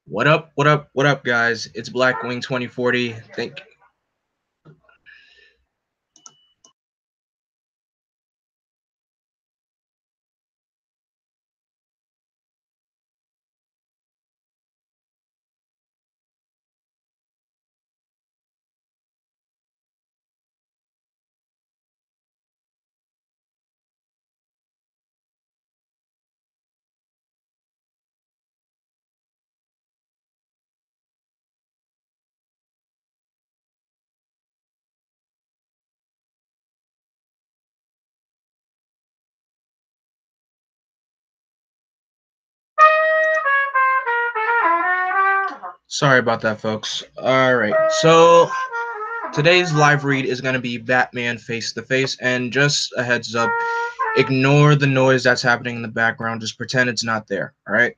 What up? What up? What up, guys? It's Blackwing 2040. Sorry about that, folks. All right. So today's live read is going to be Batman Face to Face, and just a heads up, ignore the noise that's happening in the background. Just pretend it's not there. All right.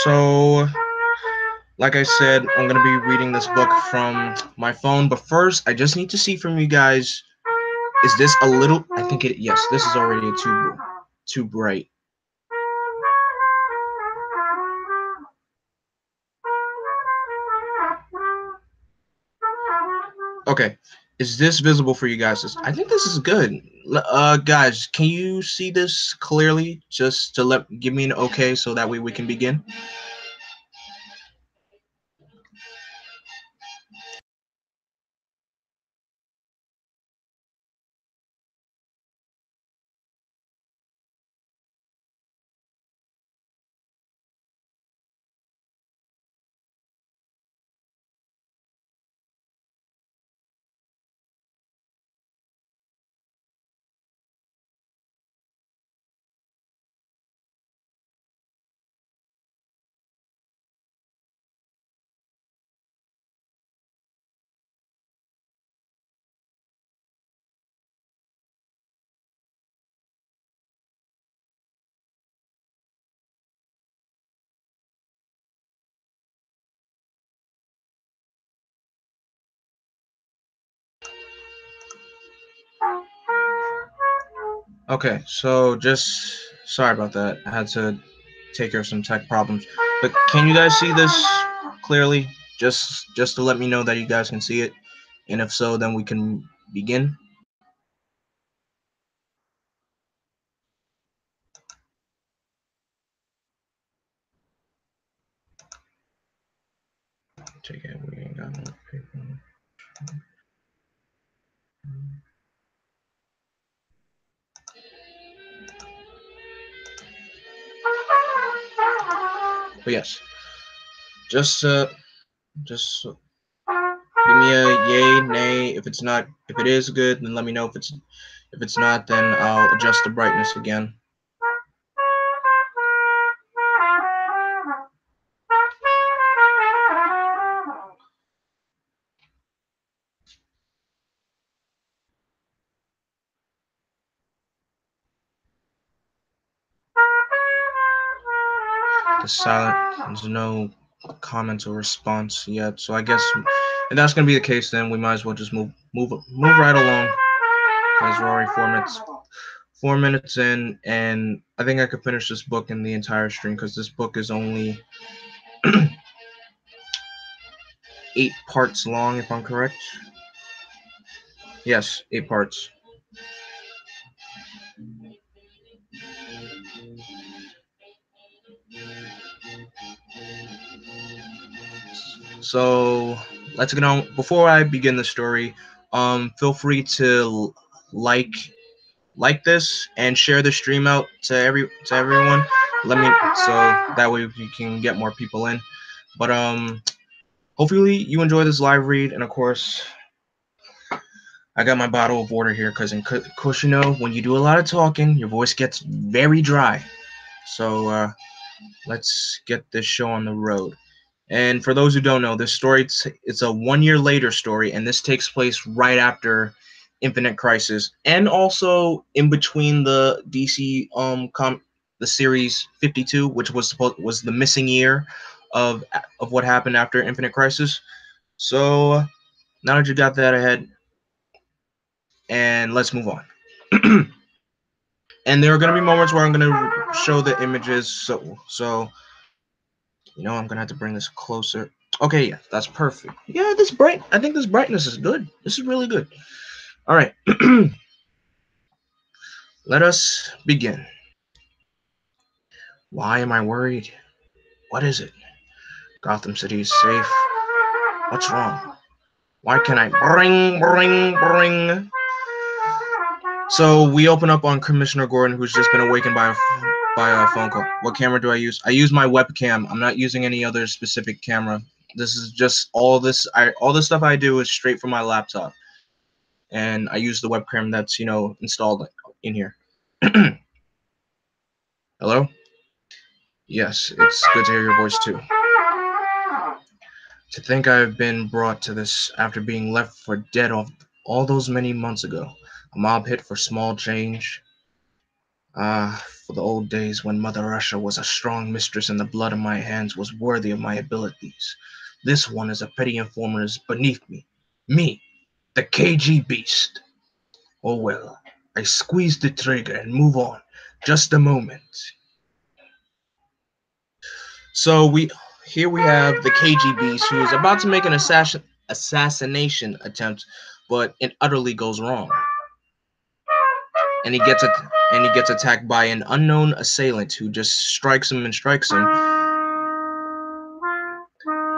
So, like I said, I'm going to be reading this book from my phone, but first, I just need to see from you guys. Is this a little? I think it. Yes, this is already too bright. Okay. Is this visible for you guys? I think this is good. Guys, can you see this clearly? Just to give me an okay so that way we can begin. Okay, so just sorry about that. I had to take care of some tech problems. But can you guys see this clearly? Just to let me know that you guys can see it. And if so, then we can begin. Take it. We ain't got no people. But yes, just just give me a yay, nay. If it is good, then let me know. If it's not, then I'll adjust the brightness again. The silent. There's no comments or response yet, so I guess if that's gonna be the case, then we might as well just move right along because we're already 4 minutes in, and I think I could finish this book in the entire stream because this book is only 8 parts long, if I'm correct. Yes, 8 parts. So let's get on. Before I begin the story, feel free to like this and share the stream out to everyone. Let me so that way we can get more people in. But hopefully you enjoy this live read, and of course, I got my bottle of water here because, of course, you know when you do a lot of talking, your voice gets very dry. So let's get this show on the road. And for those who don't know, this story it's a 1 year later story, and this takes place right after Infinite Crisis, and also in between the DC the series 52, which was the missing year of what happened after Infinite Crisis. So now that you got that ahead, and let's move on. And there are gonna be moments where I'm gonna show the images. So I'm gonna have to bring this closer. Okay, yeah, that's perfect. Yeah, this bright. I think this brightness is good. This is really good. All right, let us begin. Why am I worried? What is it? Gotham City is safe. What's wrong? Why can't I bring? So we open up on Commissioner Gordon, who's just been awakened by a phone call. What camera do I use? I use my webcam. I'm not using any other specific camera. This is just all this. All the stuff I do is straight from my laptop, and I use the webcam that's installed in here. Hello? Yes, it's good to hear your voice too. To think I've been brought to this after being left for dead all those many months ago. A mob hit for small change. Ah, for the old days when Mother Russia was a strong mistress and the blood in my hands was worthy of my abilities. This one is a petty informer is beneath me. Me, the KG beast. Oh well, I squeeze the trigger and move on. Just a moment. So here we have the KG beast who is about to make an assassination attempt, but it utterly goes wrong. And he gets attacked by an unknown assailant who just strikes him and strikes him.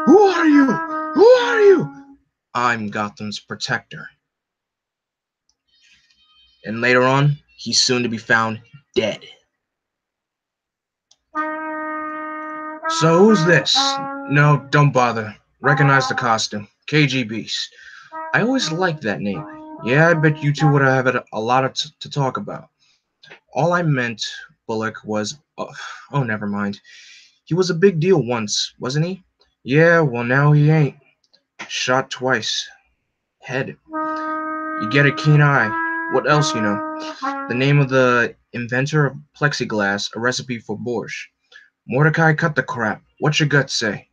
Who are you? Who are you? I'm Gotham's protector. And later on, he's soon to be found dead. So who's this? No, don't bother. Recognize the costume. KG Beast. I always liked that name. Yeah, I bet you two would have had a lot to talk about. All I meant, Bullock, was... never mind. He was a big deal once, wasn't he? Yeah, well now he ain't. Shot twice. Head. You get a keen eye. What else you know? The name of the inventor of plexiglass, a recipe for borscht. Mordecai, cut the crap. What's your gut say?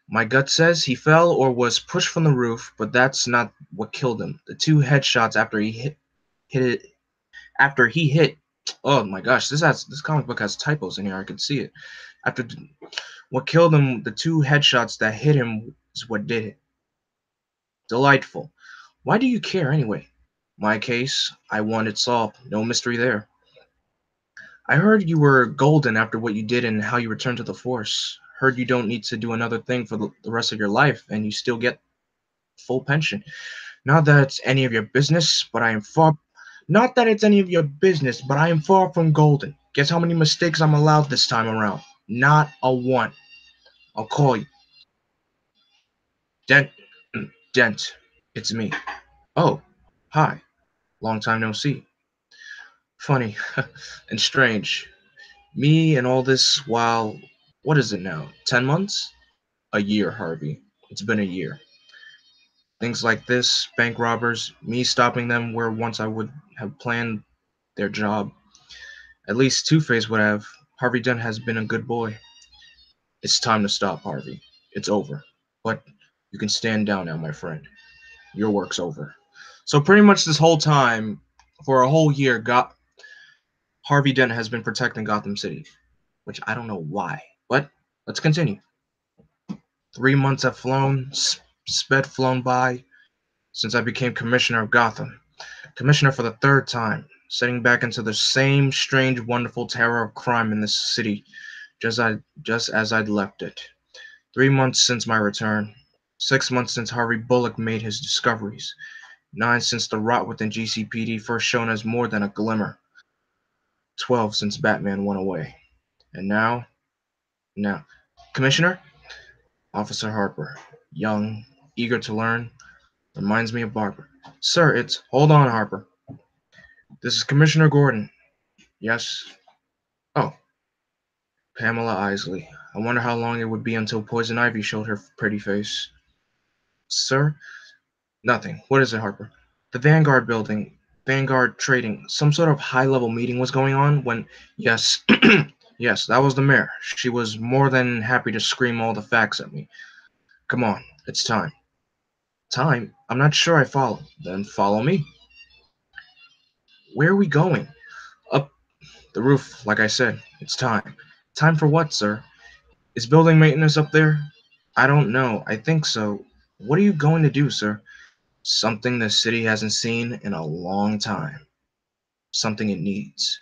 My gut says he fell or was pushed from the roof, but that's not what killed him. The two headshots after he hit. Oh my gosh, this comic book has typos in here. I could see it. After what killed him, the two headshots that hit him is what did it. Delightful. Why do you care anyway? My case, I want it solved. No mystery there. I heard you were golden after what you did and how you returned to the Force. Heard you don't need to do another thing for the rest of your life and you still get full pension. Not that it's any of your business, but I am far Not that it's any of your business, but I am far from golden. Guess how many mistakes I'm allowed this time around? Not a one. I'll call you. Dent. Dent. It's me. Oh, hi. Long time no see. Funny and strange. Me and all this while, what is it now? 10 months? A year, Harvey. It's been a year. Things like this, bank robbers, me stopping them where once I would have planned their job. At least Two-Face would have. Harvey Dent has been a good boy. It's time to stop, Harvey. It's over. But you can stand down now, my friend. Your work's over. So pretty much this whole time, for a whole year, Harvey Dent has been protecting Gotham City, which I don't know why. But let's continue. 3 months have flown by since I became commissioner of Gotham. Commissioner for the third time, setting back into the same strange, wonderful terror of crime in this city, just as I'd left it. 3 months since my return. 6 months since Harvey Bullock made his discoveries. 9 since the rot within GCPD first shown as more than a glimmer. 12 since Batman went away. And now, Commissioner? Officer Harper, young, eager to learn, reminds me of Barbara. Sir, it's... Hold on, Harper. This is Commissioner Gordon. Yes? Oh, Pamela Isley. I wonder how long it would be until Poison Ivy showed her pretty face. Sir? Nothing. What is it, Harper? The Vanguard building. Vanguard trading. Some sort of high-level meeting was going on when... Yes. Yes, that was the mayor. She was more than happy to scream all the facts at me. Come on, it's time. Time? I'm not sure I follow. Then follow me. Where are we going? The roof, like I said, it's time. Time for what, sir? Is building maintenance up there? I don't know. I think so. What are you going to do, sir? Something the city hasn't seen in a long time. Something it needs.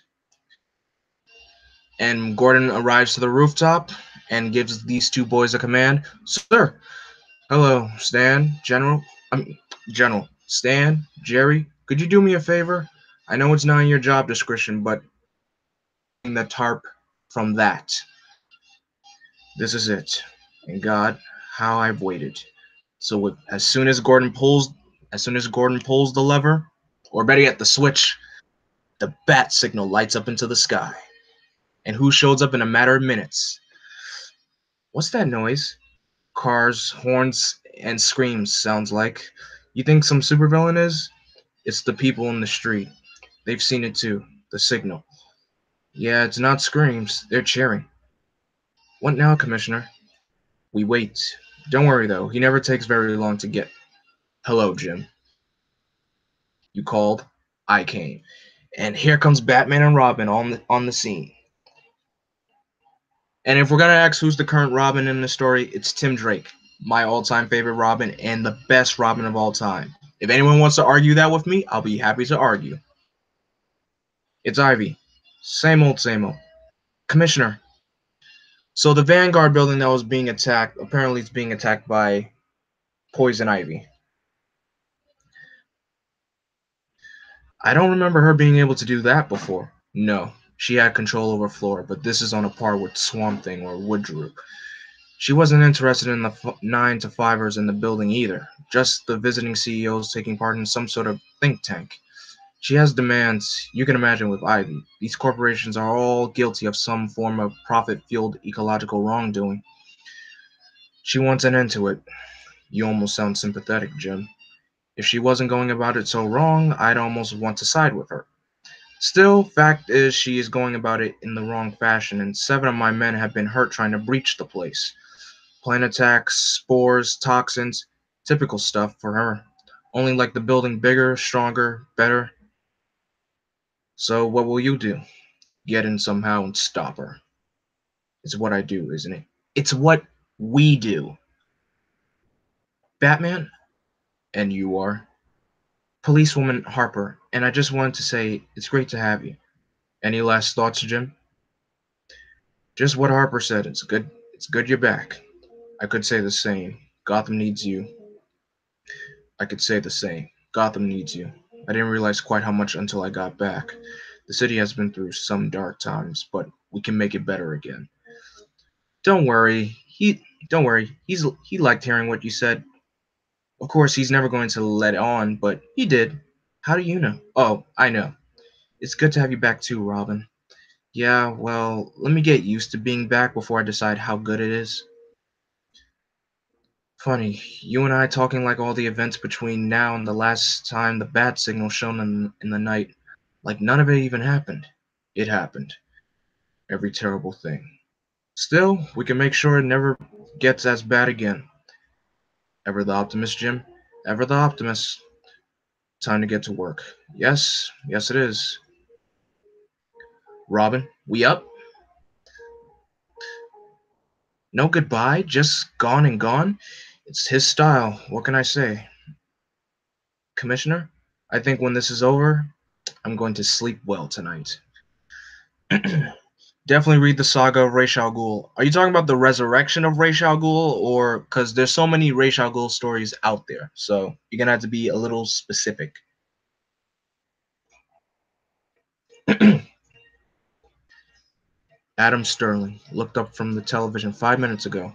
And Gordon arrives to the rooftop and gives these two boys a command. Sir, hello, Stan, General, Stan, Jerry, could you do me a favor? I know it's not in your job description, but the tarp from that. This is it. And God, how I've waited. So as soon as Gordon pulls the lever, or better yet, the switch, the bat signal lights up into the sky. And who shows up in a matter of minutes? What's that noise? Cars, horns, and screams sounds like. You think some supervillain is? It's the people in the street. They've seen it too. The signal. Yeah, it's not screams. They're cheering. What now, Commissioner? We wait. Don't worry though. He never takes very long to get. Hello, Jim. You called. I came. And here comes Batman and Robin on the scene. And if we're gonna ask who's the current Robin in the story, it's Tim Drake, my all-time favorite Robin and the best Robin of all time. If anyone wants to argue that with me, I'll be happy to argue. It's Ivy. Same old, same old. Commissioner. So the Vanguard building that was being attacked, apparently it's being attacked by Poison Ivy. I don't remember her being able to do that before. No, she had control over Flora, but this is on a par with Swamp Thing or Woodrow. She wasn't interested in the 9 to 5ers in the building either, just the visiting CEOs taking part in some sort of think tank. She has demands you can imagine with Ivy. These corporations are all guilty of some form of profit-fueled ecological wrongdoing. She wants an end to it. You almost sound sympathetic, Jim. If she wasn't going about it so wrong, I'd almost want to side with her. Still, fact is she is going about it in the wrong fashion, and 7 of my men have been hurt trying to breach the place. Plant attacks, spores, toxins, typical stuff for her. Only like the building bigger, stronger, better. So what will you do? Get in somehow and stop her. It's what I do, isn't it? It's what we do. Batman? And you are? Policewoman Harper, and I just wanted to say it's great to have you. Any last thoughts, Jim? Just what Harper said. It's good you're back. I could say the same. Gotham needs you. I could say the same. Gotham needs you. I didn't realize quite how much until I got back. The city has been through some dark times, but we can make it better again. Don't worry. Don't worry. He liked hearing what you said. Of course, he's never going to let on, but he did. How do you know? Oh, I know. It's good to have you back too, Robin. Yeah, well, let me get used to being back before I decide how good it is. Funny, you and I talking like all the events between now and the last time the bat signal shone in the night, like none of it even happened. It happened. Every terrible thing. Still, we can make sure it never gets as bad again. Ever the optimist, Jim? Ever the optimist. Time to get to work. Yes, yes it is. Robin, we up? No goodbye, just gone and gone? It's his style, what can I say? Commissioner, I think when this is over, I'm going to sleep well tonight. Definitely read the saga of Ra's al Ghul. Are you talking about the resurrection of Ra's al Ghul, or because there's so many Ra's al Ghul stories out there, so you're gonna have to be a little specific. Adam Sterling looked up from the television 5 minutes ago.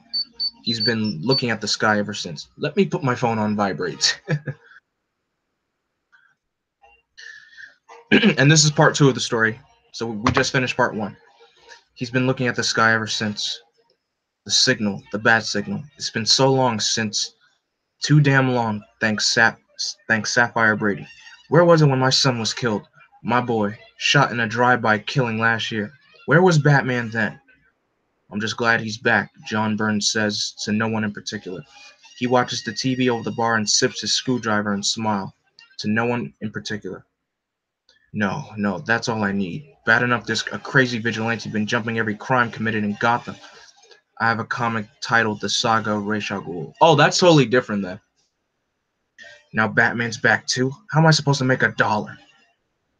He's been looking at the sky ever since. Let me put my phone on vibrate. And this is part 2 of the story. So we just finished part 1. He's been looking at the sky ever since. The signal, the bat signal. It's been so long since, too damn long, thanks Sapphire Brady. Where was it when my son was killed? My boy, shot in a drive-by killing last year. Where was Batman then? I'm just glad he's back, John Burns says to no one in particular. He watches the TV over the bar and sips his screwdriver and smiles. To no one in particular. No, no, that's all I need. Bad enough this a crazy vigilante been jumping every crime committed in Gotham. I have a comic titled The Saga of Ra's al Ghul. Oh, that's totally different then. Now Batman's back too. How am I supposed to make $1?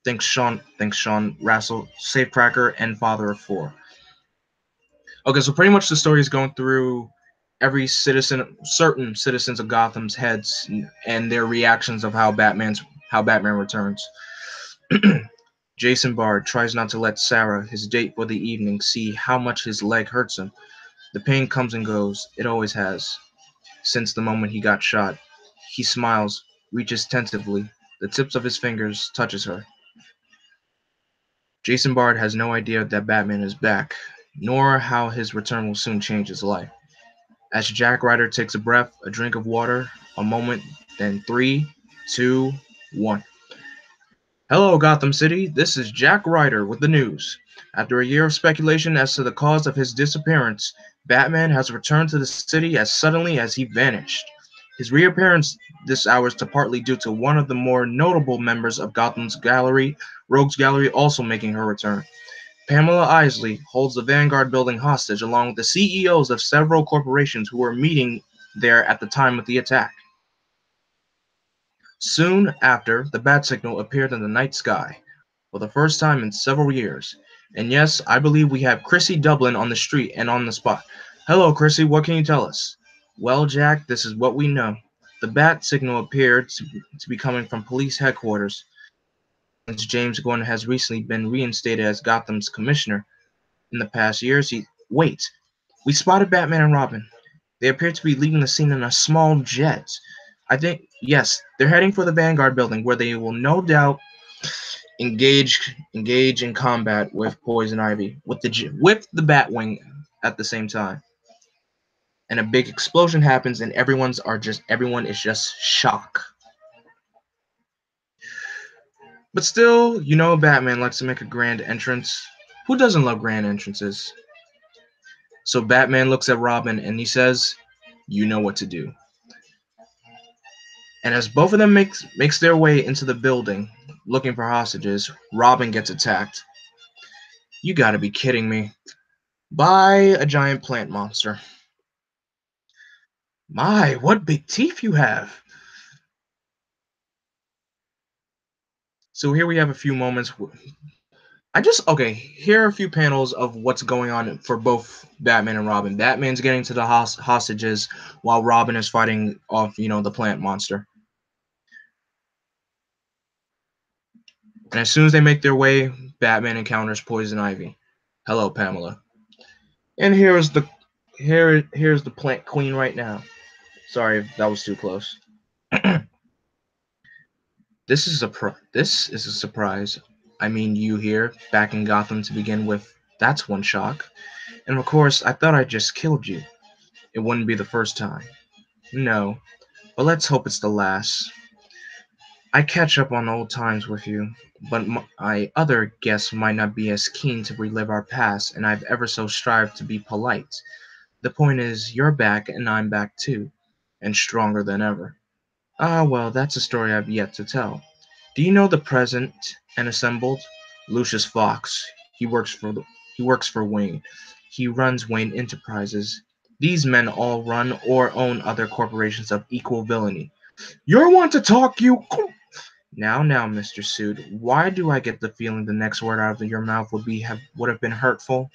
Thanks Sean Rassel, safecracker and father of four. Okay, so pretty much the story is going through certain citizens of Gotham's heads and their reactions of how Batman returns. Jason Bard tries not to let Sarah, his date for the evening, see how much his leg hurts him. The pain comes and goes. It always has. Since the moment he got shot. He smiles, reaches tentatively. The tips of his fingers touches her. Jason Bard has no idea that Batman is back, nor how his return will soon change his life. As Jack Ryder takes a breath, a drink of water, a moment, then three, two, one. Hello, Gotham City. This is Jack Ryder with the news. After a year of speculation as to the cause of his disappearance, Batman has returned to the city as suddenly as he vanished. His reappearance this hour is to partly due to one of the more notable members of Gotham's gallery, Rogues Gallery, also making her return. Pamela Isley holds the Vanguard building hostage along with the CEOs of several corporations who were meeting there at the time of the attack. Soon after, the bat signal appeared in the night sky, for the first time in several years. And yes, I believe we have Chrissy Dublin on the street and on the spot. Hello, Chrissy, what can you tell us? Well, Jack, this is what we know. The bat signal appeared to be coming from police headquarters. Since James Gordon has recently been reinstated as Gotham's commissioner in the past years, he. Wait, we spotted Batman and Robin. They appear to be leaving the scene in a small jet. I think, yes, they're heading for the Vanguard building, where they will no doubt engage in combat with Poison Ivy with the Batwing at the same time. And a big explosion happens, and everyone is just shocked. But still, Batman likes to make a grand entrance. Who doesn't love grand entrances? So Batman looks at Robin and he says, "You know what to do." And as both of them makes their way into the building, looking for hostages, Robin gets attacked. You gotta be kidding me. By a giant plant monster. My, what big teeth you have! So here we have a few moments. Okay, here are a few panels of what's going on for both Batman and Robin. Batman's getting to the hostages while Robin is fighting off, the plant monster. And as soon as they make their way, Batman encounters Poison Ivy. Hello, Pamela. And here's the plant queen right now. Sorry if that was too close. This is a surprise. I mean, you here, back in Gotham to begin with. That's one shock. And of course, I thought I just killed you. It wouldn't be the first time. No, but let's hope it's the last. I catch up on old times with you, but my other guests might not be as keen to relive our past, and I've ever so strived to be polite. The point is, you're back, and I'm back too, and stronger than ever. Ah, well, that's a story I've yet to tell. Do you know the present and assembled? Lucius Fox. He works for Wayne. He runs Wayne Enterprises. These men all run or own other corporations of equal villainy. You want to talk, you? Now, Mr. Suit, why do I get the feeling the next word out of your mouth would have been hurtful?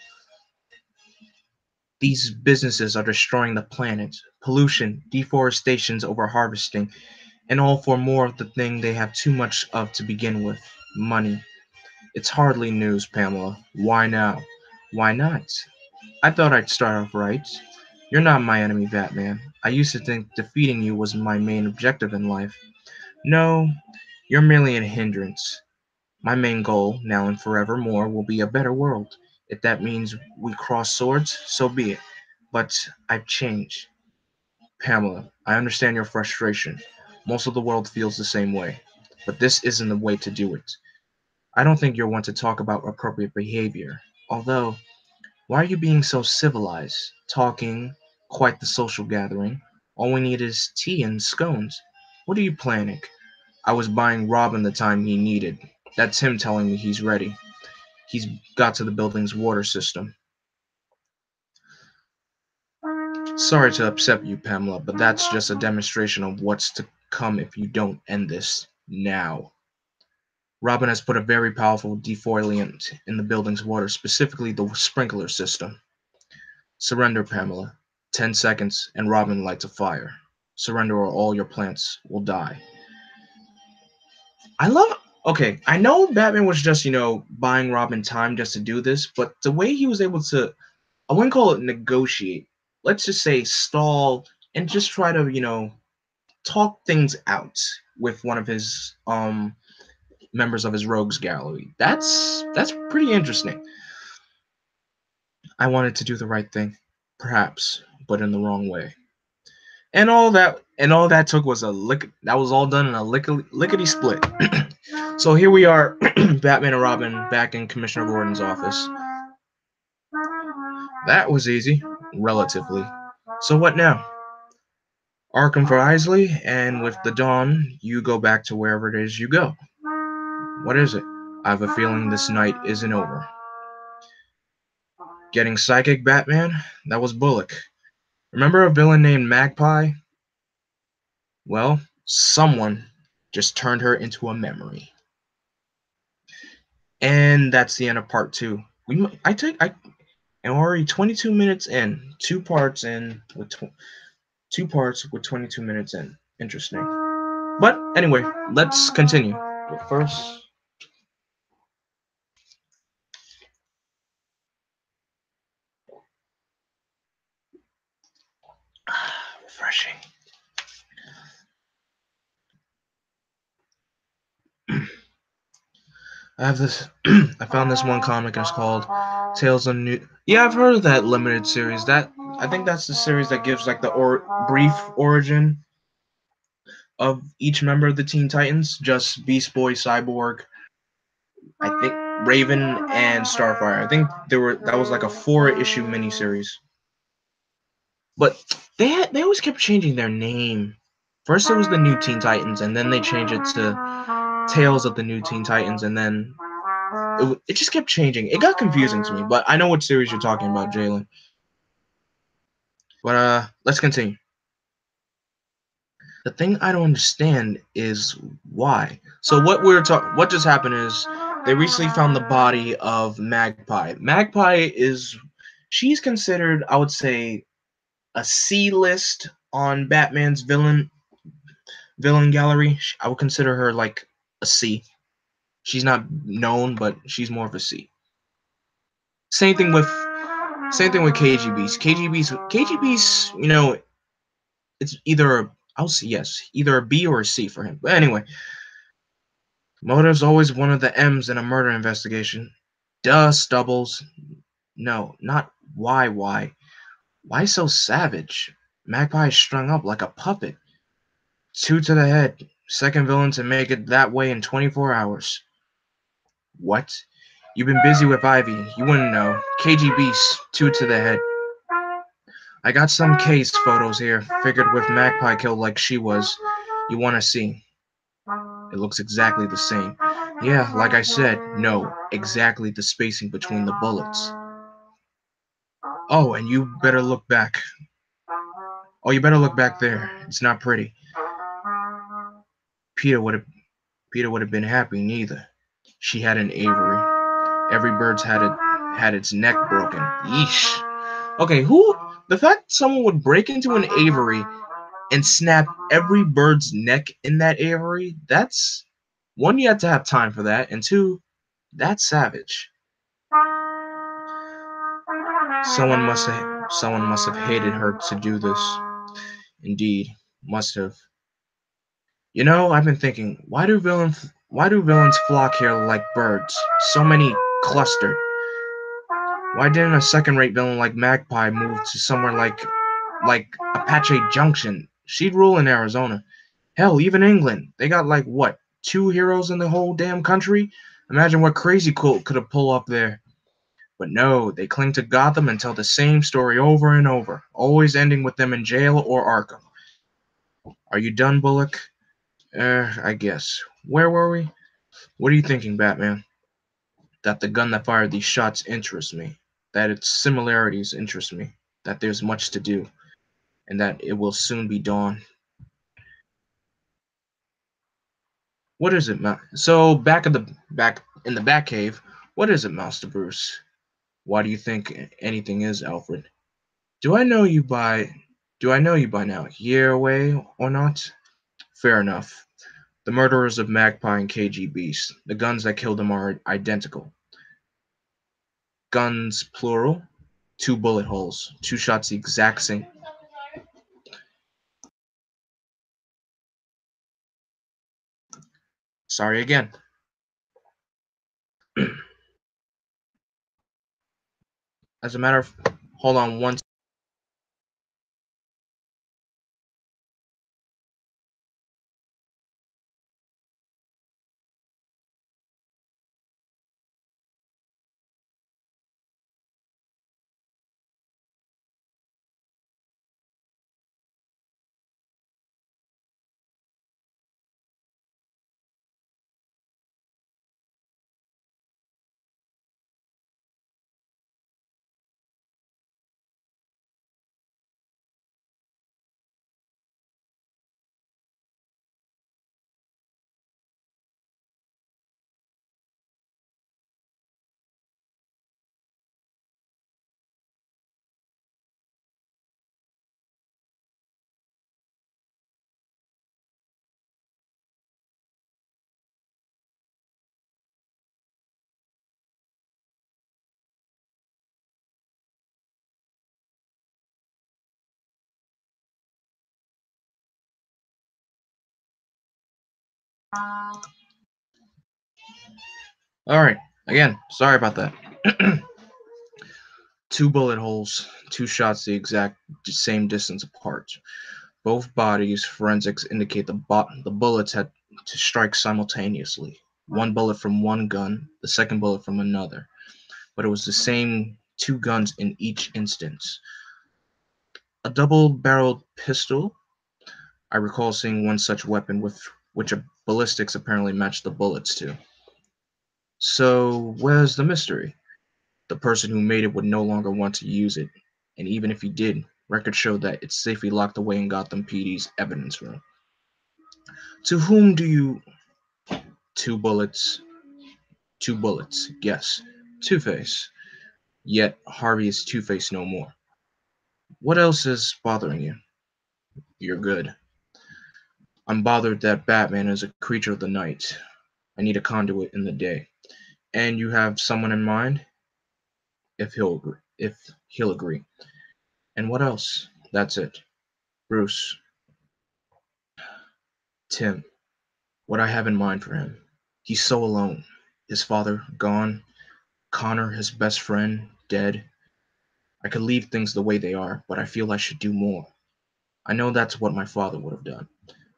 These businesses are destroying the planet. Pollution, deforestations over harvesting, and all for more of the thing they have too much of to begin with, money. It's hardly news, Pamela. Why now? Why not? I thought I'd start off right. You're not my enemy, Batman. I used to think defeating you was my main objective in life. No, you're merely a hindrance. My main goal, now and forevermore, will be a better world. If that means we cross swords, so be it. But I've changed. Pamela, I understand your frustration. Most of the world feels the same way. But this isn't the way to do it. I don't think you're one to talk about appropriate behavior. Although, why are you being so civilized? Talking, quite the social gathering. All we need is tea and scones. What are you planning? I was buying Robin the time he needed. That's him telling me he's ready. He's got to the building's water system. Sorry to upset you, Pamela, but that's just a demonstration of what's to come if you don't end this now. Robin has put a very powerful defoliant in the building's water, specifically the sprinkler system. Surrender, Pamela. 10 seconds, and Robin lights a fire. Surrender or all your plants will die. I love. Okay, I know Batman was just, buying Robin time just to do this, but the way he was able to, I wouldn't call it negotiate. Let's just say stall and just try to, talk things out with one of his members of his rogues gallery. That's pretty interesting. I wanted to do the right thing, perhaps, but in the wrong way. And all that took was a lick. That was all done in a lickety split. So here we are, Batman and Robin back in Commissioner Gordon's office. That was easy, relatively. So what now? Arkham for Isley, and with the dawn, you go back to wherever it is you go. What is it? I have a feeling this night isn't over. Getting psychic, Batman? That was Bullock. Remember a villain named Magpie? Well, someone just turned her into a memory. And that's the end of part 2. And we're already 22 minutes in, two parts with 22 minutes in. Interesting. But anyway, let's continue. But first, refreshing. I have this. I found this one comic, and it's called Tales of New. Yeah, I've heard of that limited series. I think that's the series that gives like the brief origin of each member of the Teen Titans. Just Beast Boy, Cyborg, I think Raven, and Starfire. I think that was like a 4-issue miniseries. But they always kept changing their name. First it was the New Teen Titans, and then they changed it to Tales of the New Teen Titans, and then it just kept changing. It got confusing to me, but I know what series you're talking about, Jalen. But let's continue. The thing I don't understand is why. So what just happened is they recently found the body of Magpie. She's considered, I would say, a C list on Batman's villain gallery. I would consider her like a C. She's not known, but she's more of a C. Same thing with KGB's. KGB's, it's either either a B or a C for him. But anyway, motive's always one of the M's in a murder investigation. Duh, Stubbles. No, not why. Why so savage? Magpie is strung up like a puppet. 2 to the head. Second villain to make it that way in 24 hours. What? You've been busy with Ivy. You wouldn't know. KGB's 2 to the head. I got some case photos here. Figured with Magpie killed like she was. You want to see? It looks exactly the same. Yeah, like I said, no, exactly the spacing between the bullets. Oh, and you better look back. Oh, you better look back there. It's not pretty. Peter would have been happy neither. She had an Avery. Every bird's had its neck broken. Yeesh. Okay, the fact someone would break into an Avery and snap every bird's neck in that Avery, that's one, you have to have time for that, and two, that's savage. Someone must have hated her to do this. Indeed, must have. I've been thinking, why do villains flock here like birds? So many clustered. Why didn't a second-rate villain like Magpie move to somewhere like Apache Junction? She'd rule in Arizona. Hell, even England. They got like what, 2 heroes in the whole damn country? Imagine what crazy cult could have pulled up there. But no, they cling to Gotham and tell the same story over and over, always ending with them in jail or Arkham. Are you done, Bullock? I guess. Where were we? What are you thinking, Batman? That the gun that fired these shots interests me, that its similarities interest me, that there's much to do, and that it will soon be dawn. What is it, So back in the Batcave, what is it, Master Bruce? Why do you think anything is, Alfred? Do I know you by do I know you by now? Year away or not? Fair enough. The murderers of Magpie and KGBs. The guns that killed them are identical. Guns plural, two bullet holes, two shots the exact same. Sorry again. As a matter of, hold on one. All right, again. Sorry about that. Two bullet holes, two shots the exact same distance apart. Both bodies, forensics indicate the bullets had to strike simultaneously. One bullet from one gun, the second bullet from another. But it was the same two guns in each instance. A double-barreled pistol. I recall seeing one such weapon with which a ballistics apparently matched the bullets to. So, where's the mystery? The person who made it would no longer want to use it, and even if he did, records show that it's safely locked away in Gotham PD's evidence room. To whom do you... Two bullets. Two bullets, yes. Two-Face. Yet Harvey is Two-Face no more. What else is bothering you? You're good. I'm bothered that Batman is a creature of the night. I need a conduit in the day. And you have someone in mind? If he'll agree. And what else? That's it. Bruce. Tim. What I have in mind for him. He's so alone. His father gone. Connor, his best friend, dead. I could leave things the way they are, but I feel I should do more. I know that's what my father would have done.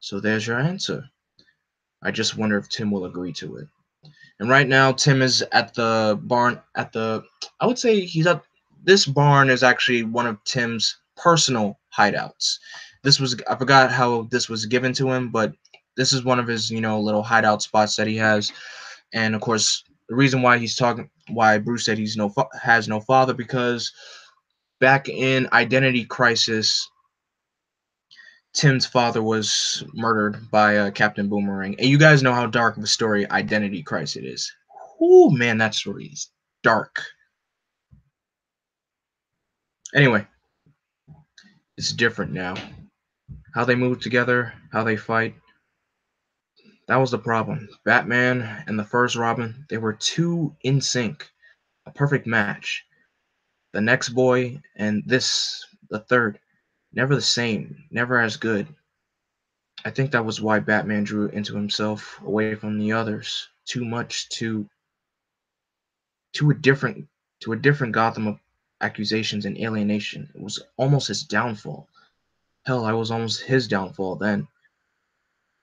So there's your answer. I just wonder if Tim will agree to it. And right now, Tim is at the barn. I would say he's at. This barn is actually one of Tim's personal hideouts. I forgot how this was given to him, but this is one of his, little hideout spots that he has. And of course, the reason why Bruce said has no father, because back in Identity Crisis, Tim's father was murdered by Captain Boomerang, and you guys know how dark of a story Identity Crisis is. Oh man, that story is dark. Anyway, it's different now. How they move together, how they fight. That was the problem. Batman and the first Robin, they were too in sync. A perfect match. The next boy and the third, never the same, never as good. I think that was why Batman drew into himself away from the others. Too much to a different to a different Gotham of accusations and alienation. It was almost his downfall. Hell, I was almost his downfall then.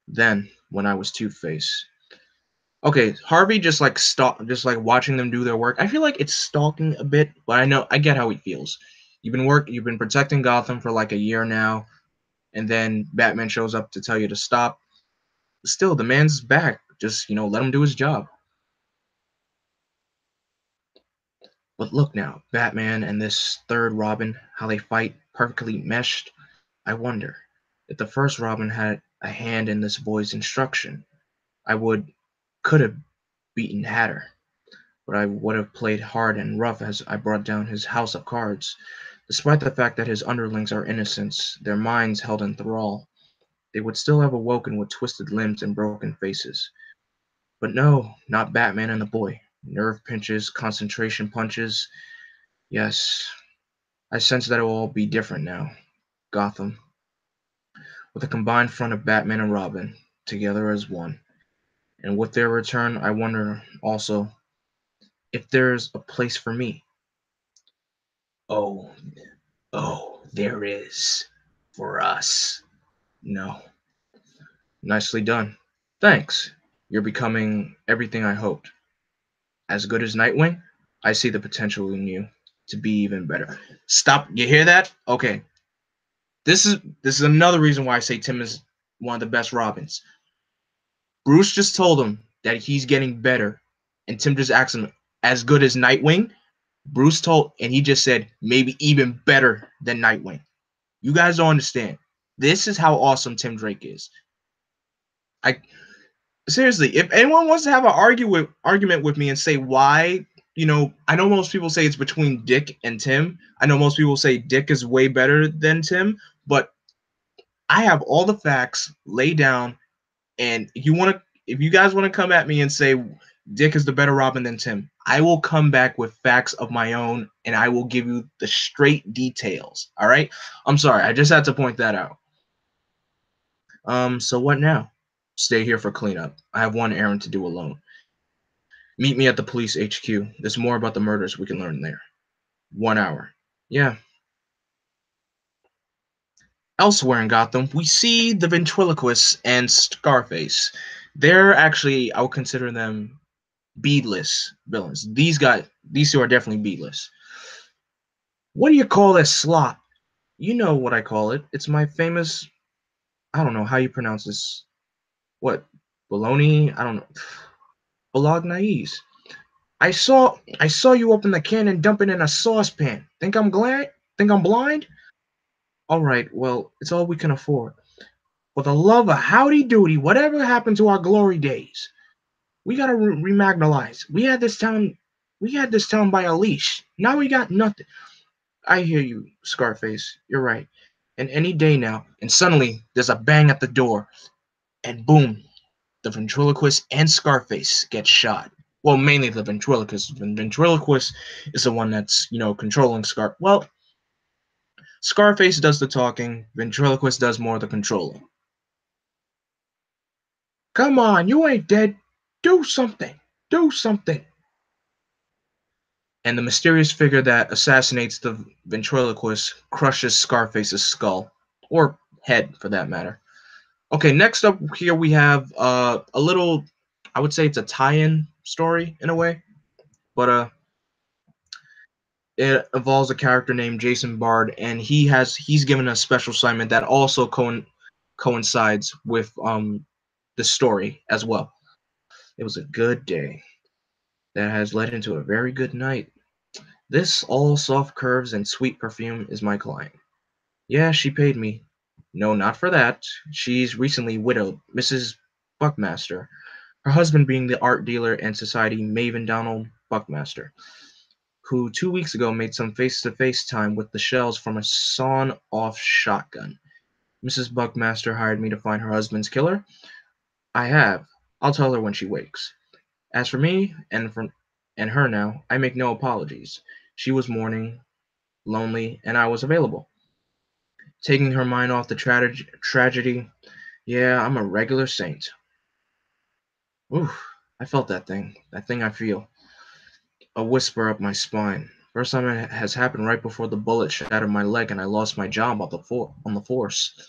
Then, when I was Two-Face. Okay, Harvey just like watching them do their work. I feel like it's stalking a bit, but I get how he feels. You've been protecting Gotham for like a year now, and then Batman shows up to tell you to stop. Still, the man's back. Just, let him do his job. But look now, Batman and this third Robin, how they fight perfectly meshed. I wonder if the first Robin had a hand in this boy's instruction. I could have beaten Hatter, but I would have played hard and rough as I brought down his house of cards. Despite the fact that his underlings are innocents, their minds held in thrall, they would still have awoken with twisted limbs and broken faces. But no, not Batman and the boy. Nerve pinches, concentration punches. Yes, I sense that it will all be different now. Gotham, with a combined front of Batman and Robin, together as one. And with their return, I wonder also if there's a place for me. Oh, there is. For us. No. Nicely done. Thanks. You're becoming everything I hoped. As good as Nightwing, I see the potential in you to be even better. Stop. You hear that? Okay. This is another reason why I say Tim is one of the best Robins. Bruce just told him that he's getting better, and Tim just asked him, as good as Nightwing? Bruce told, and he just said, maybe even better than Nightwing. You guys don't understand. This is how awesome Tim Drake is. I seriously, if anyone wants to have an argument with me and say why, I know most people say it's between Dick and Tim. I know most people say Dick is way better than Tim, but I have all the facts laid down. And if you guys want to come at me and say Dick is the better Robin than Tim, I will come back with facts of my own and I will give you the straight details. All right? I'm sorry, I just had to point that out. So what now? Stay here for cleanup. I have one errand to do alone. Meet me at the police HQ. There's more about the murders we can learn there. 1 hour. Yeah. Elsewhere in Gotham, we see the ventriloquist and Scarface. They're actually, I would consider them B-list villains. These two are definitely B-list. What do you call this slot? You know what I call it. It's my famous, I don't know how you pronounce this. What? Bologna? I don't know. Bolognese. I saw you open the can and dump it in a saucepan. Think I'm glad? Think I'm blind? All right, well, it's all we can afford. For the love of howdy doody, whatever happened to our glory days? We gotta remagnalize. We had this town by a leash. Now we got nothing. I hear you, Scarface. You're right. And any day now, and suddenly there's a bang at the door, and boom, the ventriloquist and Scarface get shot. Well, mainly the ventriloquist. The ventriloquist is the one that's, controlling Scar. Well, Scarface does the talking, ventriloquist does more of the controlling. Come on, you ain't dead. Do something. Do something. And the mysterious figure that assassinates the ventriloquist crushes Scarface's skull, or head for that matter. Okay, next up here we have a little, I would say it's a tie-in story in a way, but it involves a character named Jason Bard, and he's given a special assignment that also coincides with the story as well. It was a good day that has led into a very good night. This all soft curves and sweet perfume is my client. Yeah, she paid me. No, not for that. She's recently widowed, Mrs. Buckmaster, her husband being the art dealer and society maven Donald Buckmaster, who 2 weeks ago made some face-to-face time with the shells from a sawn-off shotgun. Mrs. Buckmaster hired me to find her husband's killer. I have. I'll tell her when she wakes. As for me and her now, I make no apologies. She was mourning, lonely, and I was available. Taking her mind off the tragedy, yeah, I'm a regular saint. Oof, I felt that thing. That thing I feel. A whisper up my spine. First time it has happened right before the bullet shattered my leg and I lost my job on the force.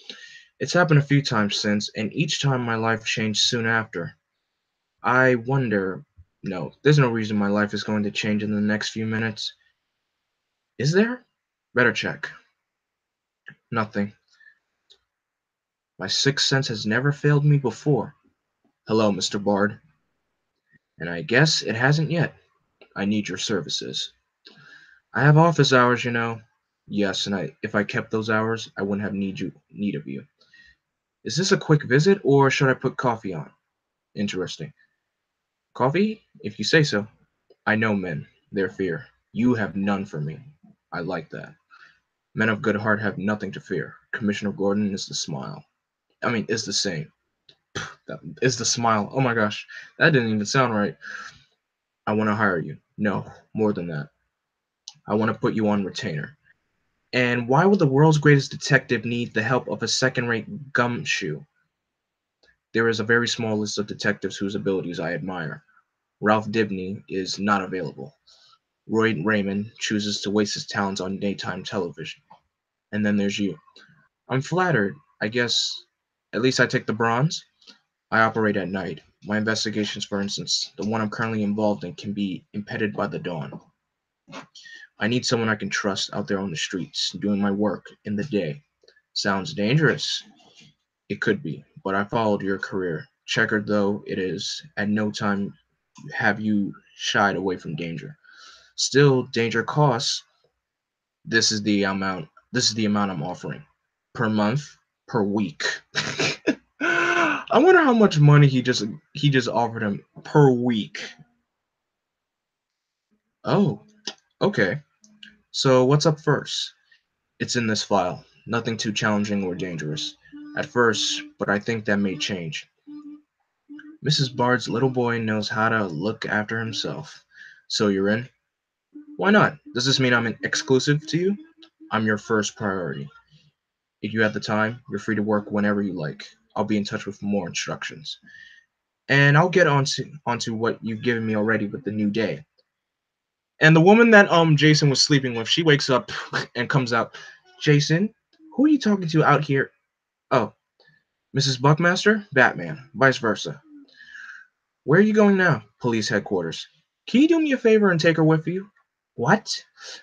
It's happened a few times since, and each time my life changed soon after. I wonder. No, there's no reason my life is going to change in the next few minutes. Is there? Better check. Nothing. My sixth sense has never failed me before. Hello, Mr. Bard. And I guess it hasn't yet. I need your services. I have office hours, you know. Yes, and if I kept those hours, I wouldn't have need of you. Is this a quick visit, or should I put coffee on? Interesting. Coffee? If you say so. I know men, their fear. You have none for me. I like that. Men of good heart have nothing to fear. Commissioner Gordon is the smile. Is the same. That is the smile. Oh my gosh, that didn't even sound right. I want to hire you. No, more than that. I want to put you on retainer. And why would the world's greatest detective need the help of a second-rate gumshoe? There is a very small list of detectives whose abilities I admire. Ralph Dibney is not available. Roy Raymond chooses to waste his talents on daytime television. And then there's you. I'm flattered. I guess at least I take the bronze. I operate at night. My investigations, for instance, the one I'm currently involved in, can be impeded by the dawn. I need someone I can trust out there on the streets, doing my work in the day. Sounds dangerous. It could be, but I followed your career. Checkered though it is, at no time have you shied away from danger. Still, danger costs. This is the amount I'm offering. Per month, per week. I wonder how much money he just offered him per week. Oh, okay. So what's up first? It's in this file. Nothing too challenging or dangerous. At first, but I think that may change. Mrs. Bard's little boy knows how to look after himself. So you're in? Why not? Does this mean I'm exclusive to you? I'm your first priority. If you have the time, you're free to work whenever you like. I'll be in touch with more instructions. And I'll get onto what you've given me already with the new day. And the woman that Jason was sleeping with, she wakes up and comes out. Jason, who are you talking to out here? Oh, Mrs. Buckmaster? Batman. Vice versa. Where are you going now? Police headquarters. Can you do me a favor and take her with you? What?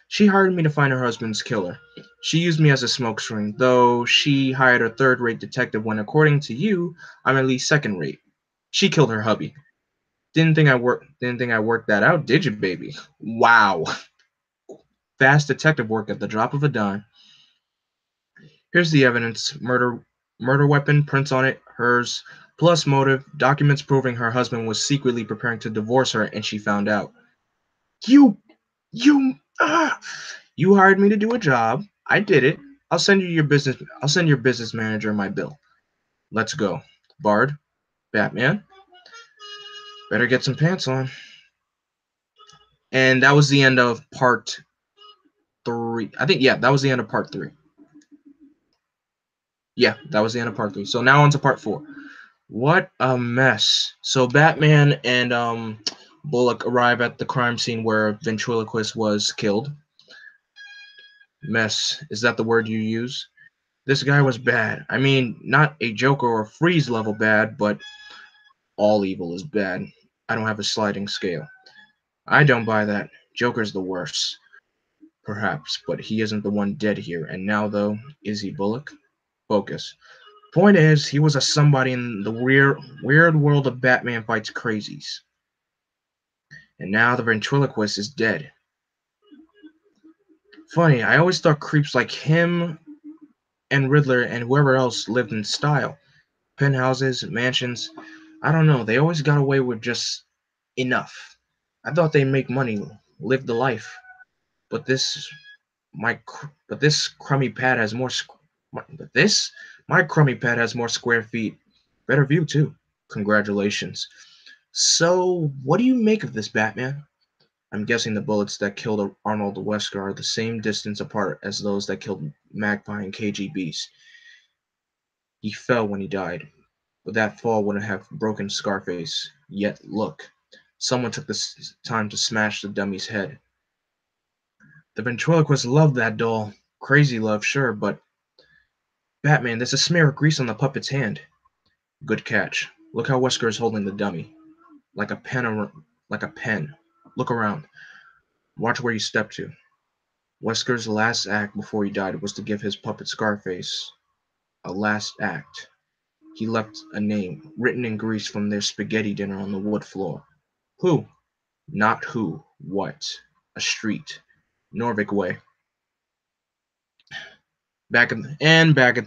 She hired me to find her husband's killer. She used me as a smokescreen, though she hired a third-rate detective when, according to you, I'm at least second-rate. She killed her hubby. Didn't think I worked that out, did you, baby? Wow. Fast detective work at the drop of a dime. Here's the evidence. Murder weapon, prints on it, hers, plus motive, documents proving her husband was secretly preparing to divorce her and she found out. You you ah You hired me to do a job. I did it. I'll send your business manager my bill. Let's go. Bard, Batman, better get some pants on. And that was the end of part 3. I think yeah, that was the end of part 3. Yeah, that was the end of part 3. So now on to part 4. What a mess. So Batman and Bullock arrive at the crime scene where ventriloquist was killed. Mess, is that the word you use? This guy was bad. I mean, not a Joker or Freeze level bad, but all evil is bad. I don't have a sliding scale. I don't buy that. Joker's the worst. Perhaps, but he isn't the one dead here. And now, though, is he Bullock? Focus. Point is, he was a somebody in the weird world of Batman fights crazies. And now the ventriloquist is dead. Funny, I always thought creeps like him and Riddler and whoever else lived in style. Penthouses, mansions. I don't know, they always got away with just enough. I thought they'd make money, live the life. But this crummy pad has more. But this my crummy pad has more square feet. Better view too. Congratulations. So, what do you make of this, Batman? I'm guessing the bullets that killed Arnold Wesker are the same distance apart as those that killed Magpie and KGB's. He fell when he died, but that fall wouldn't have broken Scarface. Yet, look, someone took the time to smash the dummy's head. The ventriloquist loved that doll. Crazy love, sure, but Batman, there's a smear of grease on the puppet's hand. Good catch. Look how Wesker is holding the dummy. Like a pen. Look around. Watch where you step to. Wesker's last act before he died was to give his puppet Scarface a last act. He left a name, written in grease from their spaghetti dinner on the wood floor. Who? Not who. What? A street. Norvik Way. Back at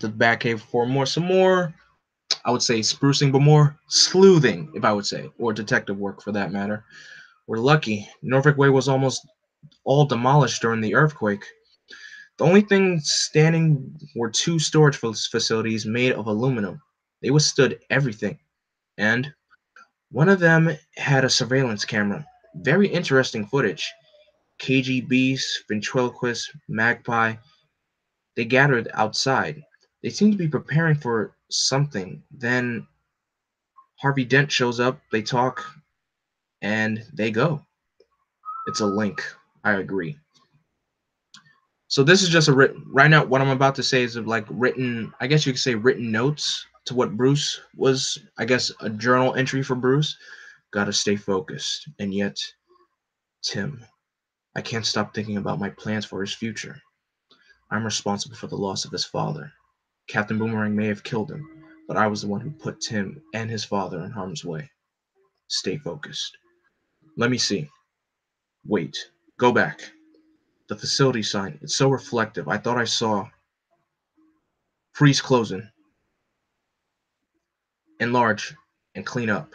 the Batcave for some more, I would say sprucing, but more sleuthing, if I would say, or detective work for that matter. We're lucky. Norfolk Way was almost all demolished during the earthquake. The only thing standing were two storage facilities made of aluminum. They withstood everything, and one of them had a surveillance camera. Very interesting footage. KGBs, ventriloquists, magpie, they gathered outside. They seemed to be preparing for something. Then Harvey Dent shows up, they talk, and they go. It's a link. I agree. So this is just a written right now. What I'm about to say is like written. I guess you could say written notes to what Bruce was. I guess a journal entry for Bruce. Gotta stay focused. And yet, Tim, I can't stop thinking about my plans for his future. I'm responsible for the loss of his father. Captain Boomerang may have killed him, but I was the one who put Tim and his father in harm's way. Stay focused. Let me see. Wait. Go back. The facility sign. It's so reflective. I thought I saw freeze closing. Enlarge and clean up.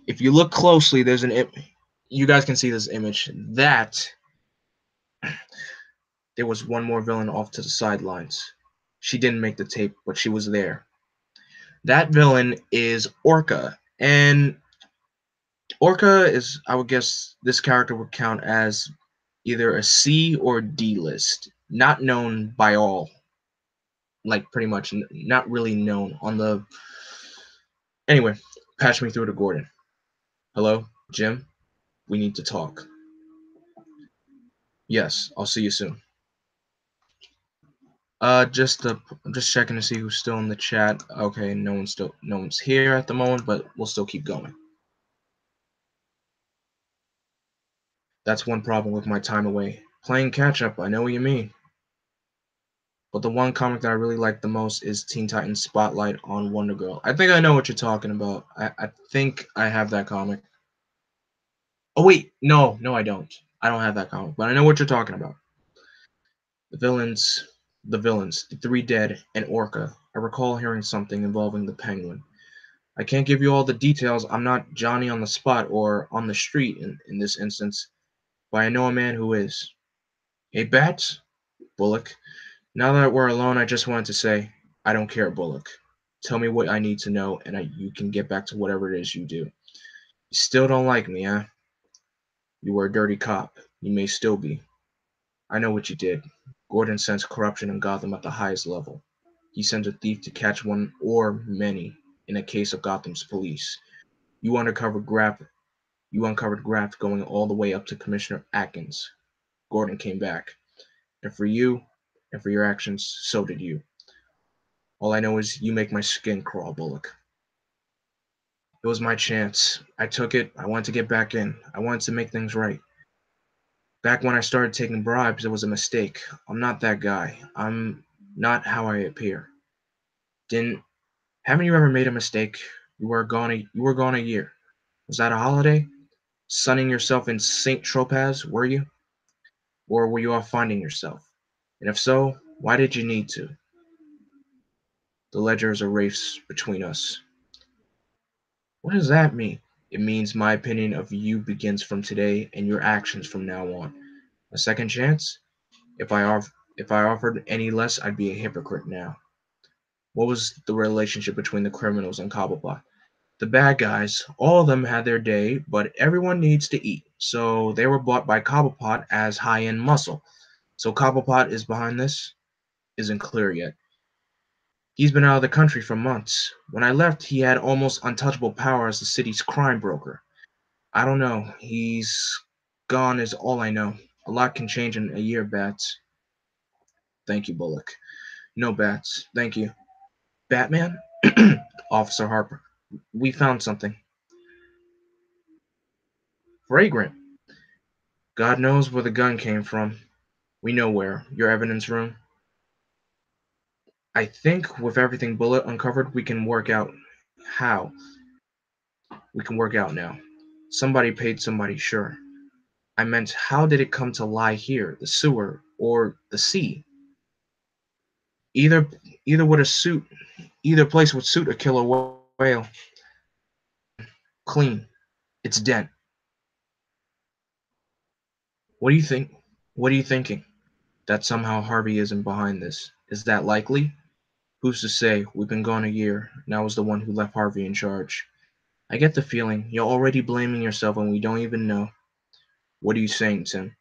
If you look closely, there's you guys can see this image. That there was one more villain off to the sidelines. She didn't make the tape, but she was there. That villain is Orca. And Orca is, I would guess, this character would count as either a C or D list. Not known by all. Like, pretty much not really known on the. Anyway, patch me through to Gordon. Hello, Jim? We need to talk. Yes, I'll see you soon. I'm just checking to see who's still in the chat. Okay, no one's here at the moment, but we'll still keep going. That's one problem with my time away. Playing catch up, I know what you mean. But the one comic that I really like the most is Teen Titans Spotlight on Wonder Girl. I think I know what you're talking about. I think I have that comic. Oh wait, no, I don't. I don't have that comic, but I know what you're talking about. The villains, the three dead, and Orca. I recall hearing something involving the Penguin. I can't give you all the details. I'm not Johnny on the spot or on the street in this instance, but I know a man who is. Hey, Bats? Bullock. Now that we're alone, I just wanted to say, I don't care, Bullock. Tell me what I need to know, and you can get back to whatever it is you do. You still don't like me, huh? You were a dirty cop. You may still be. I know what you did. Gordon sensed corruption in Gotham at the highest level. He sent a thief to catch one or many in a case of Gotham's police. You uncovered graft. You uncovered graft going all the way up to Commissioner Atkins. Gordon came back, and for you, and for your actions, so did you. All I know is you make my skin crawl, Bullock. It was my chance. I took it. I wanted to get back in. I wanted to make things right. Back when I started taking bribes, it was a mistake. I'm not that guy. I'm not how I appear. Didn't Haven't you ever made a mistake? You were gone a year. Was that a holiday? Sunning yourself in Saint Tropez, were you? Or were you off finding yourself? And if so, why did you need to? The ledger is a race between us. What does that mean? It means my opinion of you begins from today and your actions from now on. A second chance? If I offered any less, I'd be a hypocrite now. What was the relationship between the criminals and Cobblepot? The bad guys, all of them had their day, but everyone needs to eat. So they were bought by Cobblepot as high-end muscle. So Cobblepot is behind this? Isn't clear yet. He's been out of the country for months. When I left, he had almost untouchable power as the city's crime broker. I don't know. He's gone is all I know. A lot can change in a year, Bats. Thank you, Bullock. No, Bats. Thank you. Batman? Officer Harper. We found something. Fragrant. God knows where the gun came from. We know where. Your evidence room? I think with everything Bullet uncovered, we can work out how. We can work out now. Somebody paid somebody, sure. I meant, how did it come to lie here, the sewer, or the sea? Either, either would a suit, either place would suit a killer whale. Clean. It's Dent. What do you think? What are you thinking? That somehow Harvey isn't behind this. Is that likely? Who's to say? We've been gone a year. Now is the one who left Harvey in charge. I get the feeling you're already blaming yourself and we don't even know. What are you saying, Tim?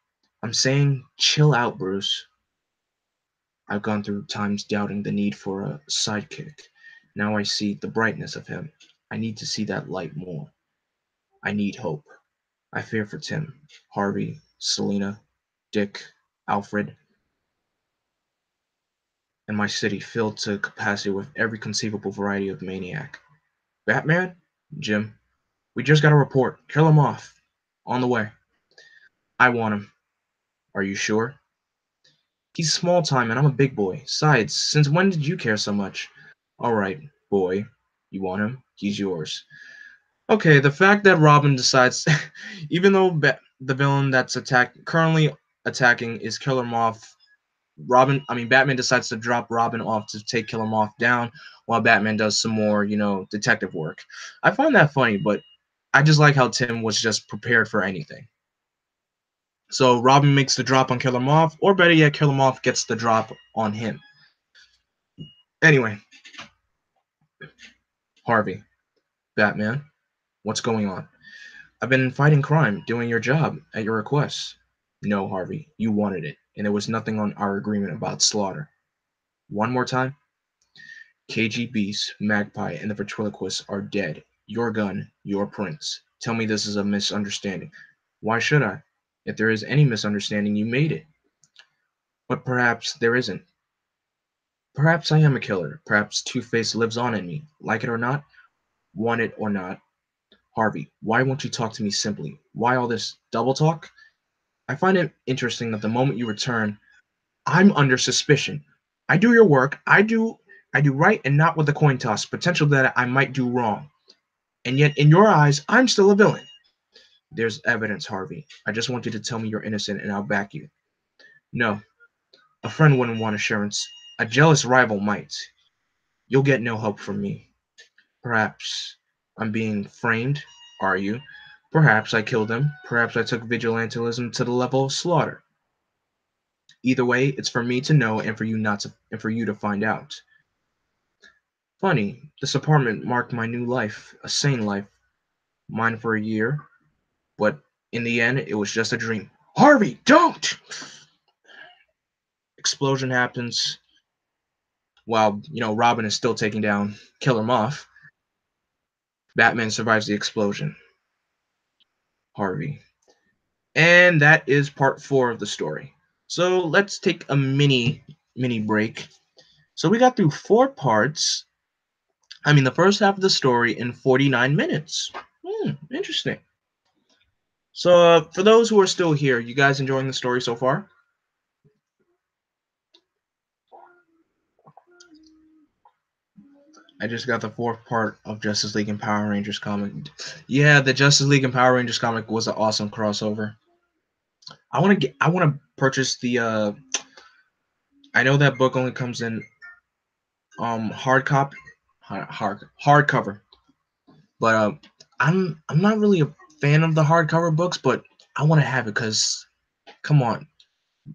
I'm saying chill out, Bruce. I've gone through times doubting the need for a sidekick. Now I see the brightness of him. I need to see that light more. I need hope. I fear for Tim, Harvey, Selina, Dick, Alfred, and my city filled to capacity with every conceivable variety of maniac. Batman? Jim, we just got a report. Kill him off. On the way. I want him. Are you sure? He's small time and I'm a big boy. Besides, since when did you care so much? Alright, boy. You want him? He's yours. Okay, the fact that Robin decides, even though the villain that's currently attacking is Killer Moth, Batman decides to drop Robin off to take Killer Moth down, while Batman does some more, detective work. I find that funny, but I just like how Tim was just prepared for anything. So Robin makes the drop on Killer Moth, or better yet, Killer Moth gets the drop on him. Anyway, Harvey, Batman, what's going on? I've been fighting crime, doing your job, at your request. No, Harvey, you wanted it, and there was nothing on our agreement about slaughter. One more time? KG Beast, Magpie, and the ventriloquist are dead. Your gun, your prince. Tell me this is a misunderstanding. Why should I? If there is any misunderstanding, you made it. But perhaps there isn't. Perhaps I am a killer. Perhaps Two-Face lives on in me. Like it or not, want it or not. Harvey, why won't you talk to me simply? Why all this double talk? I find it interesting that the moment you return, I'm under suspicion. I do your work. I do right and not with the coin toss. Potential that I might do wrong. And yet in your eyes, I'm still a villain. There's evidence, Harvey. I just want you to tell me you're innocent and I'll back you. No, a friend wouldn't want assurance. A jealous rival might. You'll get no help from me. Perhaps I'm being framed, are you? Perhaps I killed him. Perhaps I took vigilantism to the level of slaughter. Either way, it's for me to know and for you to find out. Funny, this apartment marked my new life, a sane life, mine for a year, but in the end, it was just a dream. Harvey, don't! Explosion happens while, Robin is still taking down Killer Moth. Batman survives the explosion. Harvey. And that is part 4 of the story. So let's take a mini break. So we got through 4 parts. The first half of the story in 49 minutes. Interesting. So for those who are still here, you guys enjoying the story so far? I just got the 4th part of Justice League and Power Rangers comic. Yeah, the Justice League and Power Rangers comic was an awesome crossover. I want to purchase the I know that book only comes in hard copy hardcover. But I'm not really a fan of the hardcover books, but I want to have it because come on,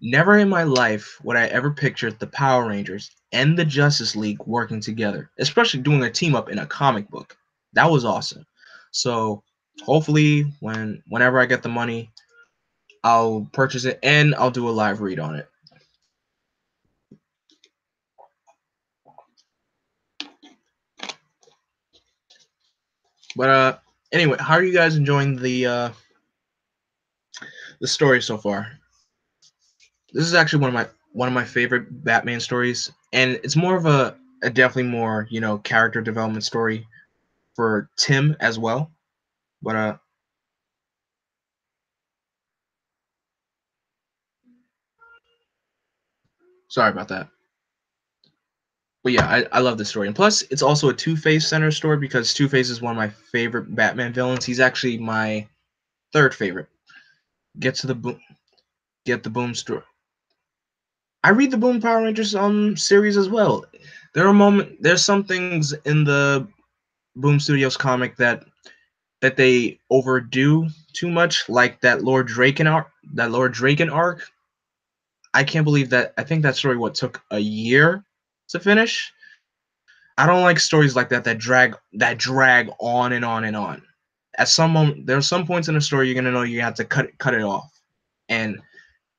never in my life would I ever picture the Power Rangers and the Justice League working together, especially doing a team up in a comic book. That was awesome. So hopefully, whenever I get the money, I'll purchase it and I'll do a live read on it. But anyway, how are you guys enjoying the story so far? This is actually one of my favorite Batman stories, and it's more of a definitely more character development story for Tim as well. But sorry about that. But yeah, I love this story, and plus it's also a Two-Face center story because Two-Face is one of my favorite Batman villains. He's actually my third favorite. Get to the boom, get the Boom story. I read the Boom Power Rangers series as well. There's some things in the Boom Studios comic that they overdo too much, like that Lord Draken arc. That Lord Draken arc. I can't believe that. I think that story took a year to finish. I don't like stories like that drag on and on and on. At some moment, there are some points in the story you're gonna know you have to cut it off, and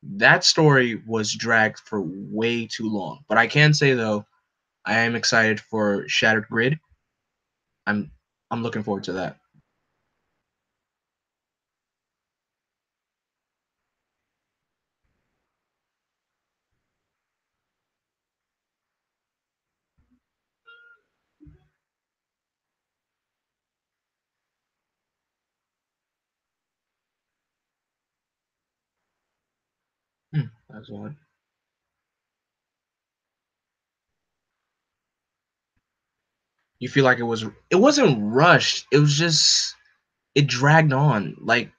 that story was dragged for way too long. But I can say though, I am excited for Shattered Grid. I'm I'm looking forward to that. That's one. You feel like it wasn't rushed. It was just it dragged on. Like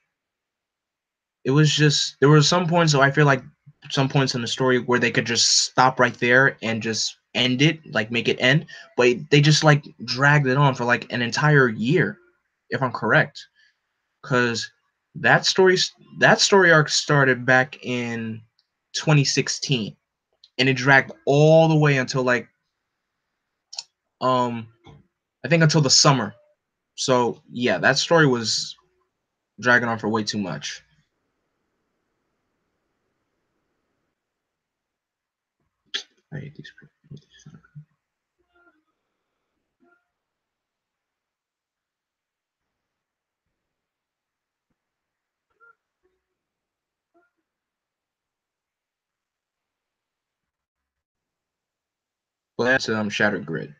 it was just there were some points. So I feel like some points in the story where they could just stop right there and just end it, like make it end. But they just like dragged it on for like an entire year, if I'm correct. Because that story that story arc started back in 2016, and it dragged all the way until like um I think until the summer. So yeah, that story was dragging on for way too much. I hate these people. Well, that's Shattered Grid.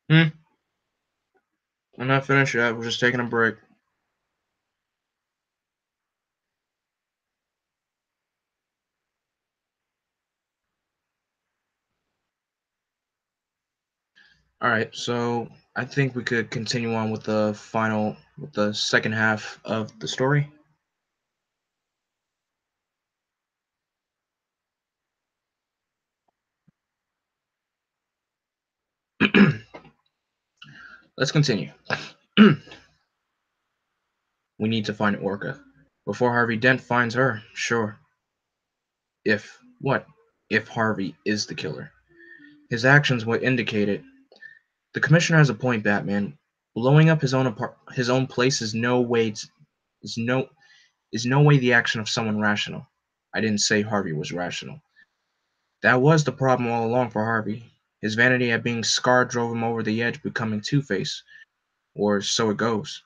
Hmm. I'm not finished yet. We're just taking a break. All right, so I think we could continue on with the second half of the story. Let's continue. We need to find Orca before Harvey Dent finds her. Sure. If what? If Harvey is the killer. His actions would indicate it. The commissioner has a point, Batman. Blowing up his own place is no is no way the action of someone rational. I didn't say Harvey was rational. That was the problem all along for Harvey. His vanity at being scarred drove him over the edge, becoming Two-Face. Or so it goes.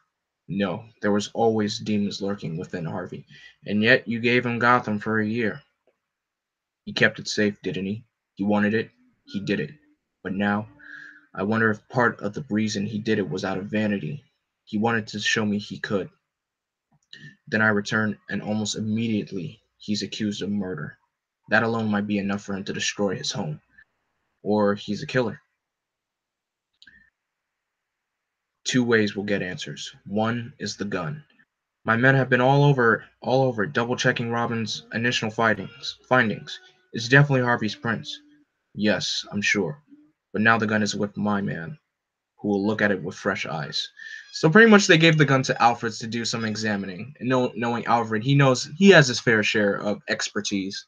No, there was always demons lurking within Harvey. And yet you gave him Gotham for a year. He kept it safe, didn't he? He wanted it. He did it. But now, I wonder if part of the reason he did it was out of vanity. He wanted to show me he could. Then I return, and almost immediately he's accused of murder. That alone might be enough for him to destroy his home. Or he's a killer. Two ways we'll get answers. One is the gun. My men have been all over double checking Robin's initial findings. It's definitely Harvey's prints. Yes, I'm sure. But now the gun is with my man, who will look at it with fresh eyes. So pretty much they gave the gun to Alfred to do some examining. And knowing Alfred, he has his fair share of expertise.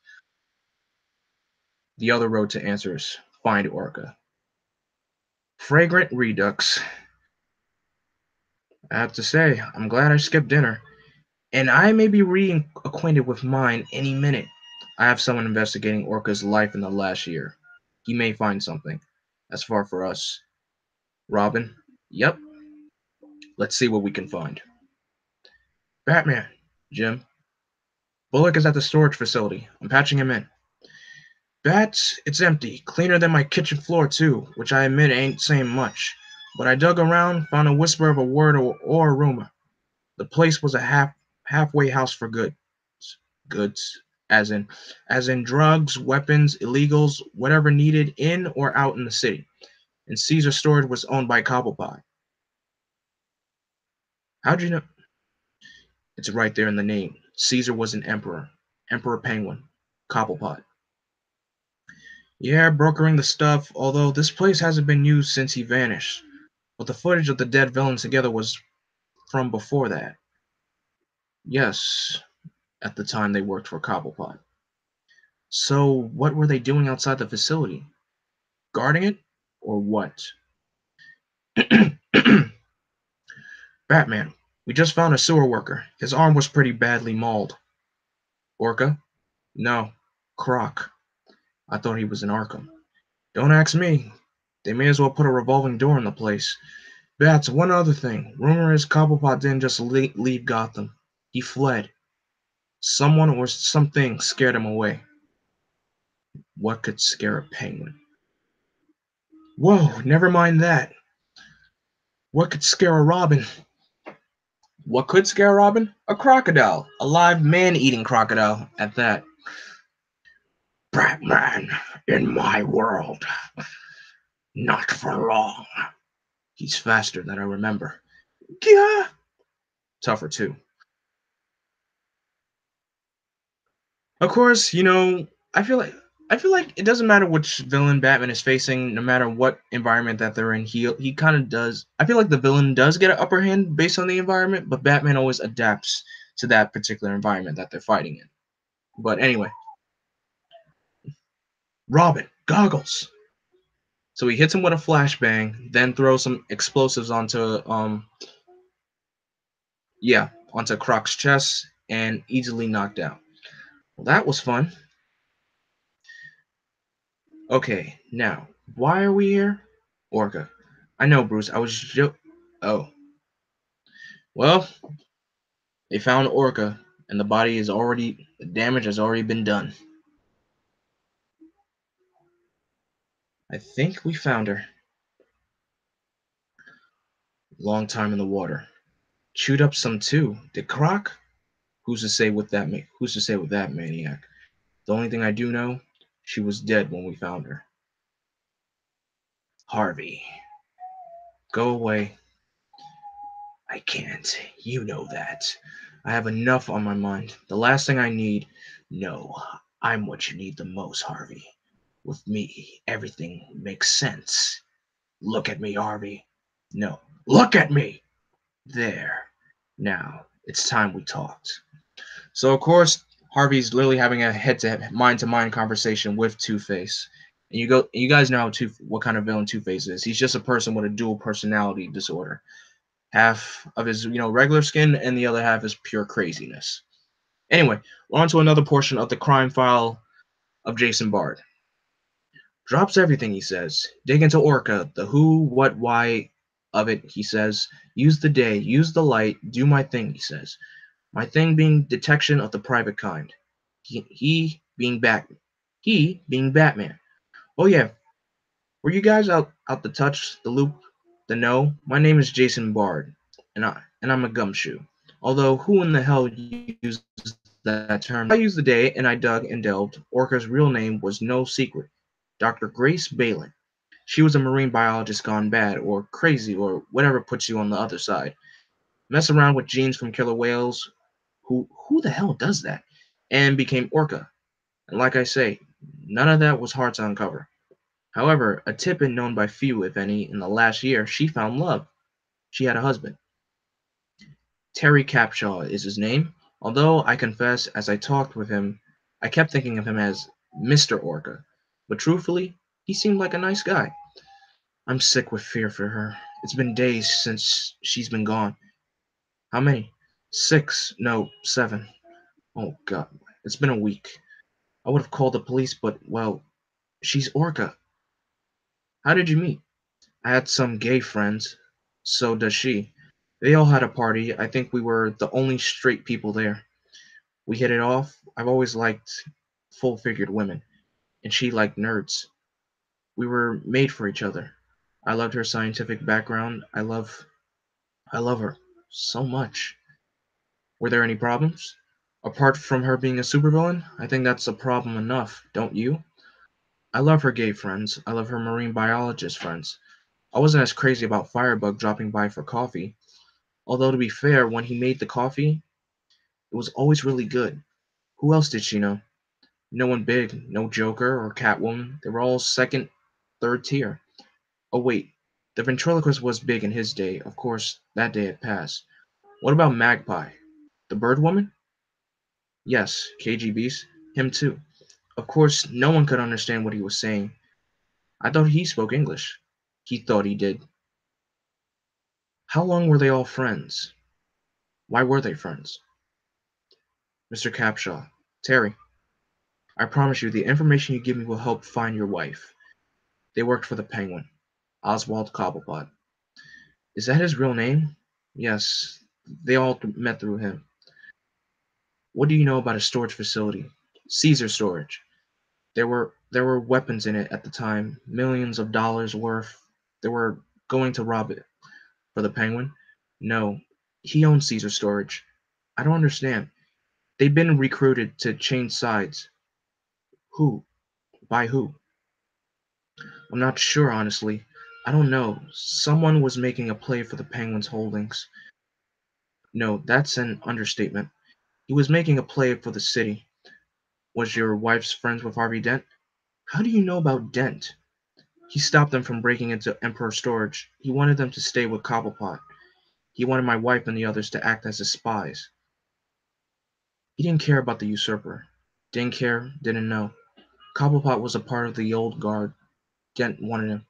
The other road to answers: find Orca. Fragrant Redux. I have to say, I'm glad I skipped dinner. And I may be reacquainted with mine any minute. I have someone investigating Orca's life in the last year. He may find something. As far for us. Robin? Yep. Let's see what we can find. Batman. Jim. Bullock is at the storage facility. I'm patching him in. Bats, it's empty. Cleaner than my kitchen floor, too, which I admit ain't saying much. But I dug around, found a whisper of a word or a rumor. The place was a halfway house for goods, as in drugs, weapons, illegals, whatever needed in or out in the city. And Caesar Storage was owned by Cobblepot. How'd you know? It's right there in the name. Caesar was an emperor. Emperor Penguin. Cobblepot. Yeah, brokering the stuff, although this place hasn't been used since he vanished. But the footage of the dead villains together was from before that. Yes, at the time they worked for Cobblepot. So, what were they doing outside the facility? Guarding it? Or what? Batman, we just found a sewer worker. His arm was pretty badly mauled. Orca? No. Croc. I thought he was in Arkham. Don't ask me. They may as well put a revolving door in the place. Bats, one other thing. Rumor is Cobblepot didn't just leave Gotham. He fled. Someone or something scared him away. What could scare a penguin? Whoa, never mind that. What could scare a robin? What could scare a robin? A crocodile. A live man-eating crocodile, at that. Batman, in my world. Not for long. He's faster than I remember. Yeah. Tougher, too. Of course, I feel like it doesn't matter which villain Batman is facing, no matter what environment that they're in. He kind of does. I feel like the villain does get an upper hand based on the environment, but Batman always adapts to that particular environment that they're fighting in. But anyway, Robin goggles. So he hits him with a flashbang, then throws some explosives onto Croc's chest and easily knocked out. Well, that was fun. Okay, now, why are we here? Orca. I know, Bruce. I was Oh. Well, they found Orca, and the damage has already been done. I think we found her. Long time in the water. Chewed up some too. Did Croc? Who's to say with that maniac? The only thing I do know, she was dead when we found her. Harvey. Go away. I can't. You know that. I have enough on my mind. The last thing I need. No, I'm what you need the most, Harvey. With me, everything makes sense. Look at me, Harvey. No, look at me. There. Now, it's time we talked. So, of course, Harvey's literally having a mind-to-mind conversation with Two-Face. And you guys know what kind of villain Two-Face is. He's just a person with a dual personality disorder. Half of his, regular skin, and the other half is pure craziness. Anyway, we're on to another portion of the crime file of Jason Bard. Drops everything, he says. Dig into Orca, the who, what, why of it, he says. Use the day, use the light, do my thing, he says. My thing being detection of the private kind. He being Batman. He being Batman. Oh yeah, were you guys out the touch, the loop, the know? My name is Jason Bard, and I'm a gumshoe. Although who in the hell uses that term? I used the day and I dug and delved. Orca's real name was no secret. Dr. Grace Balin. She was a marine biologist gone bad, or crazy, or whatever puts you on the other side. Mess around with genes from killer whales. Who the hell does that? And became Orca. And like I say, none of that was hard to uncover. However, a tidbit known by few, if any, in the last year, she found love. She had a husband. Terry Capshaw is his name, although I confess, as I talked with him, I kept thinking of him as Mr. Orca. But truthfully, he seemed like a nice guy. I'm sick with fear for her. It's been days since she's been gone. How many? 6, no, 7. Oh God, it's been a week. I would have called the police, but, well, she's Orca. How did you meet? I had some gay friends. So does she. They all had a party. I think we were the only straight people there. We hit it off. I've always liked full-figured women, and she liked nerds. We were made for each other. I loved her scientific background. I love her so much. Were there any problems? Apart from her being a supervillain, I think that's a problem enough, don't you? I love her gay friends. I love her marine biologist friends. I wasn't as crazy about Firebug dropping by for coffee. Although, to be fair, when he made the coffee, it was always really good. Who else did she know? No one big, no Joker or Catwoman. They were all second, third tier. Oh, wait. The ventriloquist was big in his day. Of course, that day had passed. What about Magpie? The bird woman? Yes, KGB's. Him too. Of course, no one could understand what he was saying. I thought he spoke English. He thought he did. How long were they all friends? Why were they friends? Mr. Capshaw. Terry, I promise you the information you give me will help find your wife. They worked for the Penguin. Oswald Cobblepot. Is that his real name? Yes. They all met through him. What do you know about a storage facility? Caesar Storage. There were weapons in it at the time, millions of dollars worth. They were going to rob it. For the Penguin? No. He owns Caesar Storage. I don't understand. They've been recruited to change sides. Who? By who? I'm not sure, honestly. I don't know. Someone was making a play for the Penguins holdings. No, that's an understatement. He was making a play for the city. Was your wife's friends with Harvey Dent? How do you know about Dent? He stopped them from breaking into Emperor Storage. He wanted them to stay with Cobblepot. He wanted my wife and the others to act as his spies. He didn't care about the usurper. Didn't care, didn't know. Cobblepot was a part of the old guard. Dent wanted him.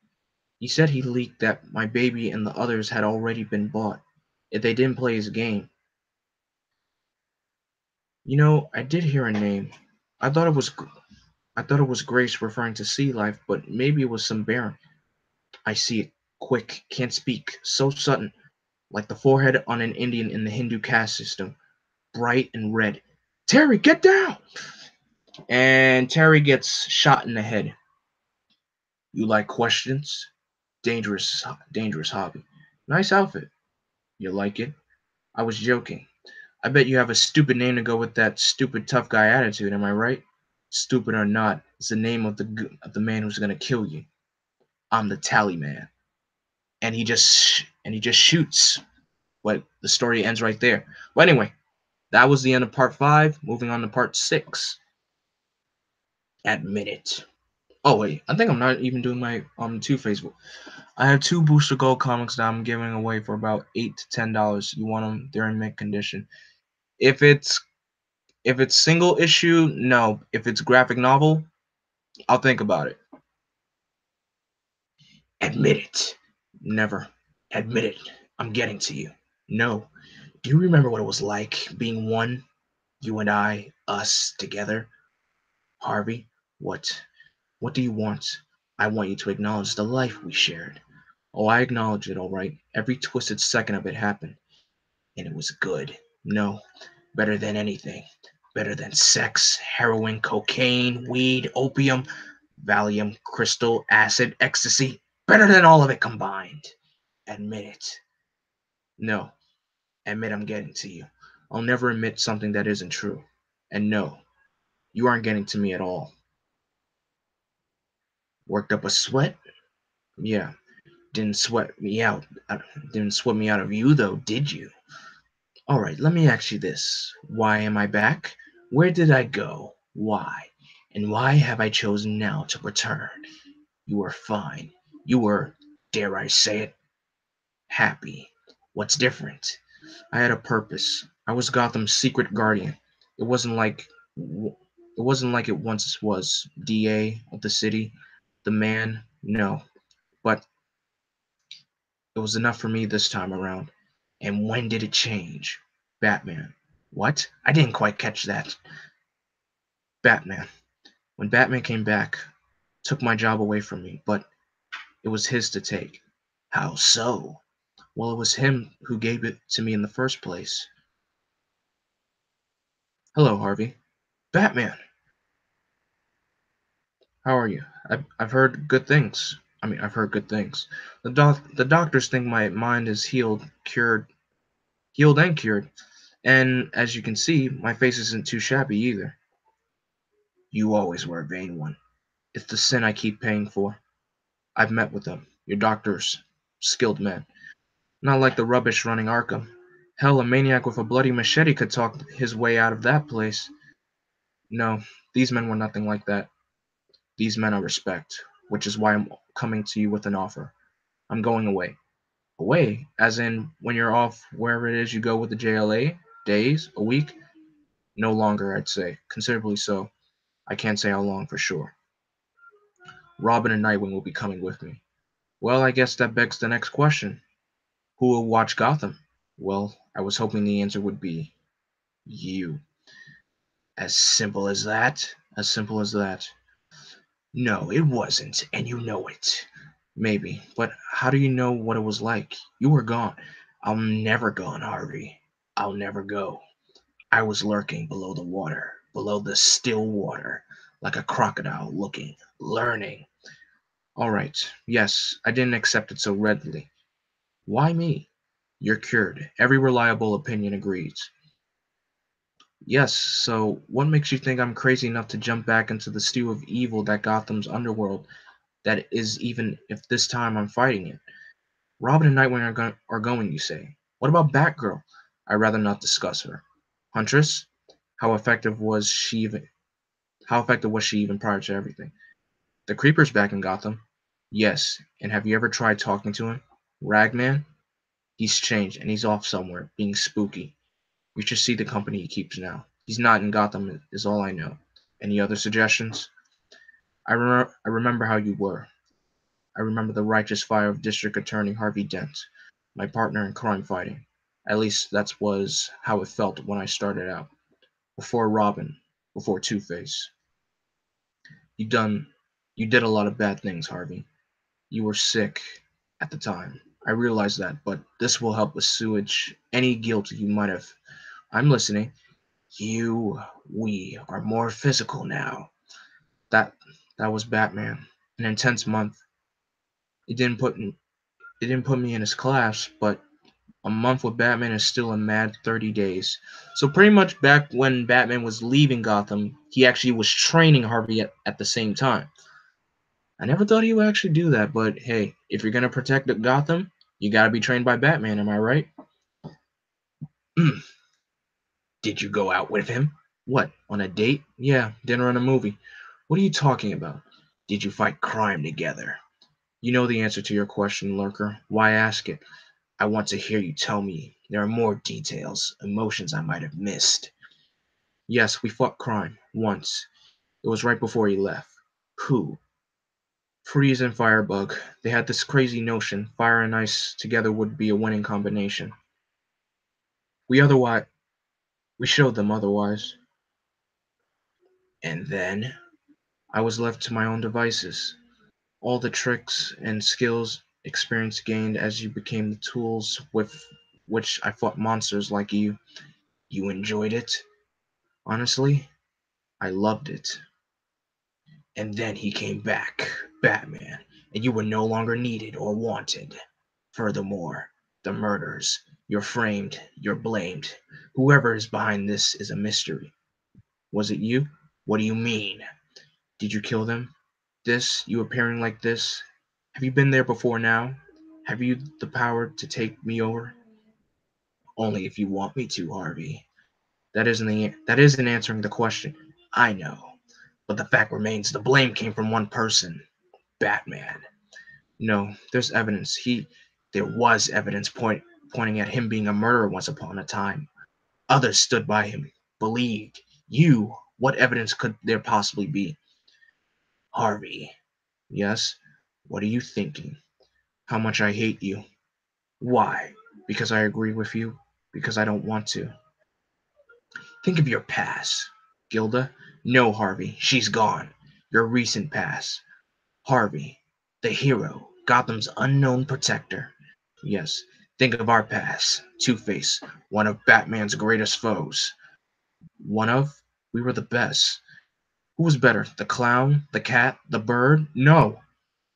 He said he leaked that my baby and the others had already been bought if they didn't play his game. I did hear a name. I thought it was I thought it was Grace referring to sea life, but maybe it was some Baron. I see it. Quick, can't speak. So sudden, like the forehead on an Indian in the Hindu caste system. Bright and red. Terry, get down! And Terry gets shot in the head. You like questions? Dangerous, dangerous hobby. Nice outfit. You like it? I was joking. I bet you have a stupid name to go with that stupid tough guy attitude, am I right? Stupid or not, it's the name of the man who's gonna kill you. I'm the Tally Man. And he just shoots. But the story ends right there. But anyway, that was the end of part 5. Moving on to part 6. Admit it. Oh wait, I think I'm not even doing my two Facebook. I have 2 Booster Gold comics that I'm giving away for about $8 to $10. You want them? They're in mint condition. If it's single issue, no. If it's graphic novel, I'll think about it. Admit it. Never. Admit it. I'm getting to you. No. Do you remember what it was like being one? You and I, us, together? Harvey, what? What do you want? I want you to acknowledge the life we shared. Oh, I acknowledge it, all right. Every twisted second of it happened. And it was good. No, better than anything. Better than sex, heroin, cocaine, weed, opium, Valium, crystal, acid, ecstasy. Better than all of it combined. Admit it. No, admit I'm getting to you. I'll never admit something that isn't true. And no, you aren't getting to me at all. Worked up a sweat? Yeah. Didn't sweat me out. Didn't sweat me out of you, though, did you? All right, let me ask you this. Why am I back? Where did I go? Why? And why have I chosen now to return? You were fine. You were, dare I say it, happy. What's different? I had a purpose. I was Gotham's secret guardian. It wasn't like it once was. DA of the city, the man. No, but it was enough for me this time around. And when did it change? Batman. What? I didn't quite catch that. Batman. When Batman came back, took my job away from me, but it was his to take. How so? Well, it was him who gave it to me in the first place. Hello, Harvey. Batman, how are you? I've heard good things. I've heard good things. The doctors think my mind is healed and cured. And as you can see, my face isn't too shabby either. You always were a vain one. It's the sin I keep paying for. I've met with them. Your doctors. Skilled men. Not like the rubbish running Arkham. Hell, a maniac with a bloody machete could talk his way out of that place. No, these men were nothing like that. These men I respect, which is why I'm coming to you with an offer. I'm going away. Away? As in, when you're off wherever it is you go with the JLA? Days? A week? No longer, I'd say. Considerably so. I can't say how long for sure. Robin and Nightwing will be coming with me. Well, I guess that begs the next question. Who will watch Gotham? Well, I was hoping the answer would be you. As simple as that? As simple as that. No, it wasn't, and you know it. Maybe, but how do you know what it was like? You were gone. I'm never gone, Harvey. I'll never go. I was lurking below the water, below the still water, like a crocodile looking, learning. All right, yes, I didn't accept it so readily. Why me? You're cured. Every reliable opinion agrees. Yes, so what makes you think I'm crazy enough to jump back into the stew of evil that Gotham's underworld that is even if this time I'm fighting it? Robin and Nightwing are going, you say. What about Batgirl? I'd rather not discuss her. Huntress? How effective was she even how effective was she even prior to everything? The Creeper's back in Gotham. Yes, and have you ever tried talking to him? Ragman? He's changed and he's off somewhere, being spooky. You should see the company he keeps now. He's not in Gotham is all I know. Any other suggestions? I remember how you were. I remember the righteous fire of District Attorney Harvey Dent, my partner in crime fighting. At least that was how it felt when I started out. Before Robin, before Two-Face. You done you did a lot of bad things, Harvey. You were sick at the time. I realize that, but this will help assuage any guilt you might have. I'm listening. We are more physical now. That that was Batman. An intense month. It didn't put it didn't put me in his class, but a month with Batman is still a mad 30 days. So pretty much back when Batman was leaving Gotham, he actually was training Harvey at the same time. I never thought he would actually do that, but hey, if you're gonna protect Gotham, you gotta be trained by Batman, am I right? Did you go out with him? What, on a date? Yeah, dinner and a movie. What are you talking about? Did you fight crime together? You know the answer to your question, Lurker. Why ask it? I want to hear you tell me. There are more details, emotions I might have missed. Yes, we fought crime. Once. It was right before he left. Who? Freeze and Firebug. They had this crazy notion fire and ice together would be a winning combination. We otherwise we showed them otherwise. And then I was left to my own devices. All the tricks and skills experience gained as you became the tools with which I fought monsters like you. You enjoyed it? Honestly, I loved it. And then he came back, Batman, and you were no longer needed or wanted. Furthermore, the murders. You're framed, you're blamed. Whoever is behind this is a mystery. Was it you? What do you mean? Did you kill them? This, you appearing like this? Have you been there before now? Have you the power to take me over? Only if you want me to, Harvey. That isn't answering the question. I know. But the fact remains the blame came from one person. Batman. No, there's evidence. There was evidence pointing at him being a murderer once upon a time. Others stood by him, believed. You, what evidence could there possibly be? Harvey. Yes? What are you thinking? How much I hate you. Why? Because I agree with you? Because I don't want to. Think of your past. Gilda? No, Harvey. She's gone. your recent past. Harvey, the hero, Gotham's unknown protector. Yes, think of our past. Two-Face, one of Batman's greatest foes. One of? We were the best. Who was better, the clown, the cat, the bird? No.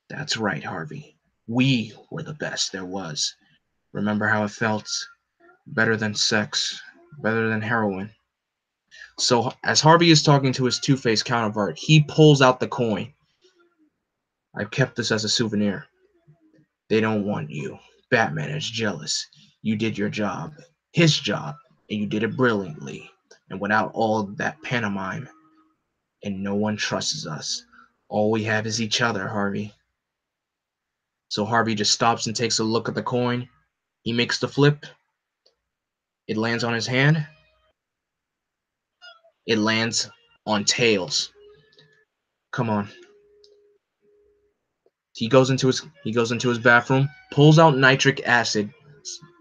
That's right, Harvey. We were the best there was. Remember how it felt? Better than sex, better than heroin. So, as Harvey is talking to his Two-Face counterpart, he pulls out the coin. I've kept this as a souvenir. They don't want you. Batman is jealous. You did your job, his job, and you did it brilliantly, and without all that pantomime. And no one trusts us. All we have is each other, Harvey. So Harvey just stops and takes a look at the coin. He makes the flip. It lands on his hand. It lands on tails. Come on. He goes into his bathroom, pulls out nitric acid,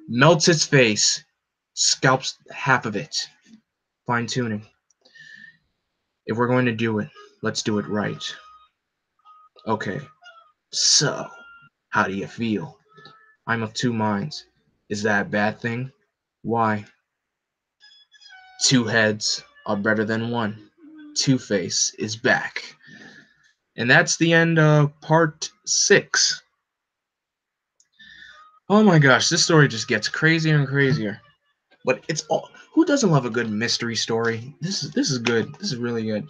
melts its face, scalps half of it. Fine tuning. If we're going to do it, let's do it right. Okay. So, how do you feel? I'm of two minds. Is that a bad thing? Why? Two heads are better than one. Two-Face is back. And that's the end of part 6. Oh my gosh, this story just gets crazier and crazier. But it's all, who doesn't love a good mystery story? This is good. This is really good.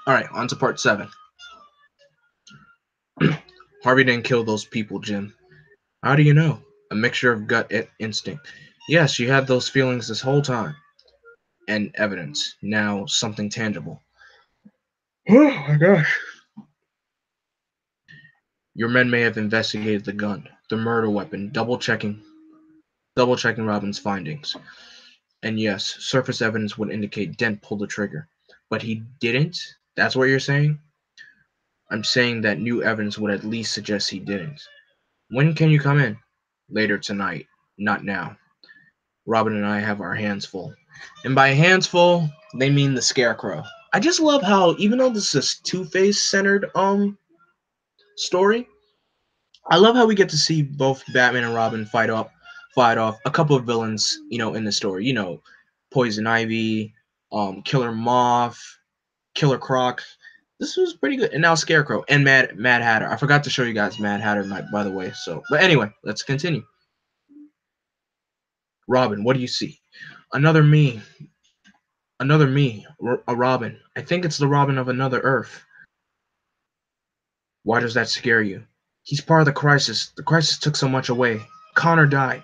Alright, on to part 7. Harvey didn't kill those people, Jim. How do you know? A mixture of gut instinct. Yes, you had those feelings this whole time. And evidence. Now something tangible. Oh my gosh. Your men may have investigated the gun, the murder weapon, double-checking Robin's findings. And yes, surface evidence would indicate Dent pulled the trigger. But he didn't? That's what you're saying? I'm saying that new evidence would at least suggest he didn't. When can you come in? Later tonight. Not now. Robin and I have our hands full. And by hands full, they mean the Scarecrow. I just love how, even though this is a Two-Face centered story, I love how we get to see both Batman and Robin fight off a couple of villains, in the story. Poison Ivy, Killer Moth, Killer Croc. This was pretty good. And now Scarecrow and Mad Hatter. I forgot to show you guys Mad Hatter, by the way. But anyway, let's continue. Robin, what do you see? Another me. A Robin. I think it's the Robin of another Earth. Why does that scare you? He's part of the crisis. The crisis took so much away. Connor died.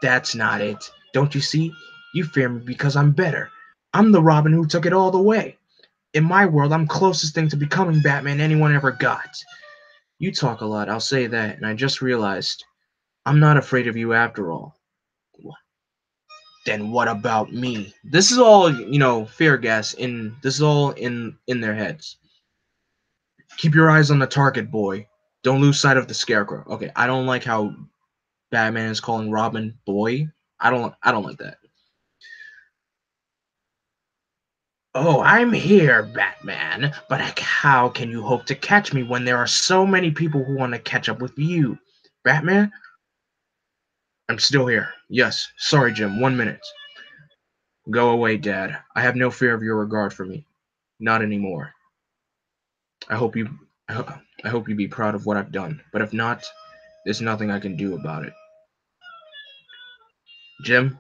That's not it. Don't you see? You fear me because I'm better. I'm the Robin who took it all the way. In my world, I'm closest thing to becoming Batman anyone ever got. You talk a lot, I'll say that, and I just realized I'm not afraid of you after all. Then what about me? This is all, fear gas this is all in their heads. Keep your eyes on the target, boy. Don't lose sight of the Scarecrow. Okay, I don't like how Batman is calling Robin boy. I don't like that. Oh, I'm here, Batman, but how can you hope to catch me when there are so many people who want to catch up with you? Batman? I'm still here. Yes. Sorry, Jim. 1 minute. Go away, Dad. I have no fear of your regard for me. Not anymore. I hope you be proud of what I've done, but if not, there's nothing I can do about it. Jim?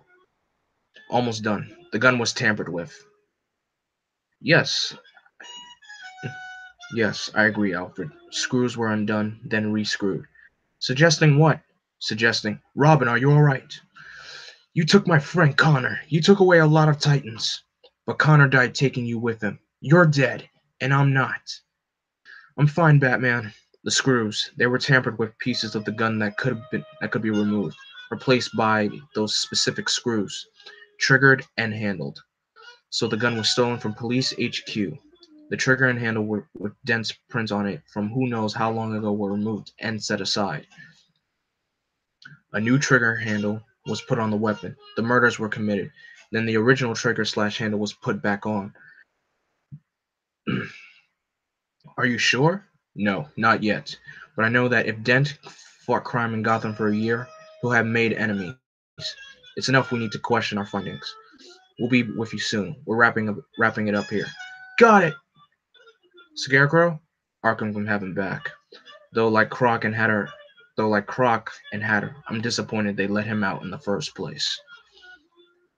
Almost done. The gun was tampered with. Yes. Yes, I agree, Alfred. Screws were undone, then re-screwed. Suggesting what? Suggesting, Robin, are you alright? You took my friend Connor. You took away a lot of Titans. But Connor died taking you with him. You're dead, and I'm not. I'm fine, Batman. The screws, they were tampered with pieces of the gun that could be removed, replaced by those specific screws, triggered and handled. So the gun was stolen from Police HQ. The trigger and handle with Dent's prints on it from who knows how long ago were removed and set aside. A new trigger handle was put on the weapon. The murders were committed. Then the original trigger/handle was put back on. Are you sure? No, not yet. But I know that if Dent fought crime in Gotham for a year, he'll have made enemies. It's enough we need to question our findings. We'll be with you soon. We're wrapping it up here. Got it! Scarecrow? Arkham from heaven back. Though like Croc and Hatter, I'm disappointed they let him out in the first place.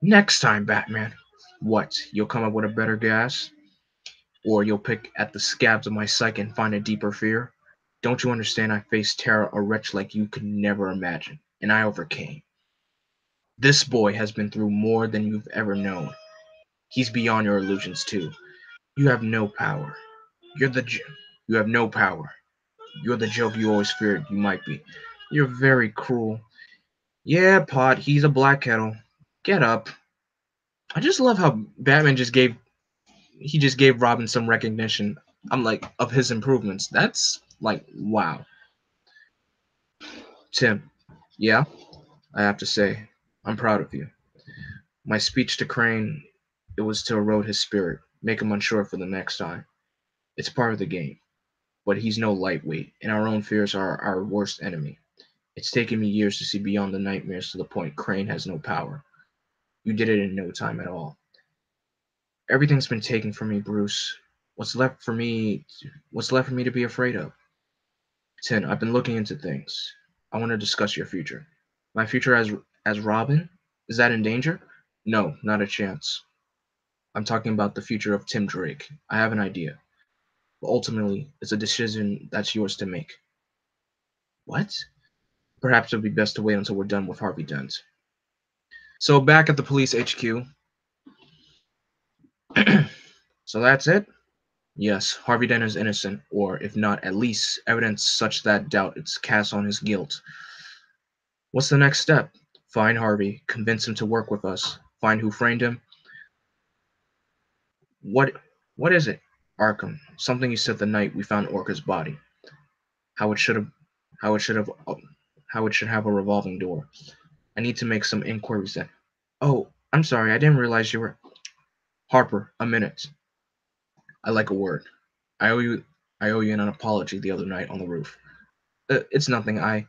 Next time, Batman. What, you'll come up with a better gas? Or you'll pick at the scabs of my psyche and find a deeper fear? Don't you understand I faced terror a wretch like you could never imagine, and I overcame. This boy has been through more than you've ever known. He's beyond your illusions too. You have no power. You're the you have no power. You're the joke you always feared you might be. You're very cruel. Yeah, Pot, he's a black kettle. Get up. I just love how Batman just gave Robin some recognition. I'm like of his improvements. That's like wow. Tim, yeah, I have to say, I'm proud of you. My speech to Crane, it was to erode his spirit, make him unsure for the next time. It's part of the game. But he's no lightweight, and our own fears are our worst enemy. It's taken me years to see beyond the nightmares to the point Crane has no power. You did it in no time at all. Everything's been taken from me, Bruce. What's left for me what's left for me to be afraid of? 10. I've been looking into things. I want to discuss your future. My future as Robin? Is that in danger? No, not a chance. I'm talking about the future of Tim Drake. I have an idea. But ultimately, it's a decision that's yours to make. What? Perhaps it would be best to wait until we're done with Harvey Dent. So back at the police HQ. So that's it? Yes, Harvey Dent is innocent, or if not, at least evidence such that doubt is cast on his guilt. What's the next step? Find Harvey, convince him to work with us, find who framed him. What what is it? Arkham. Something you said the night we found Orca's body. How it should have how it should have how it should have a revolving door. I need to make some inquiries then. Oh, I'm sorry, I didn't realize you were Harper, a minute. I like a word. I owe you I owe you an apology the other night on the roof. It's nothing. I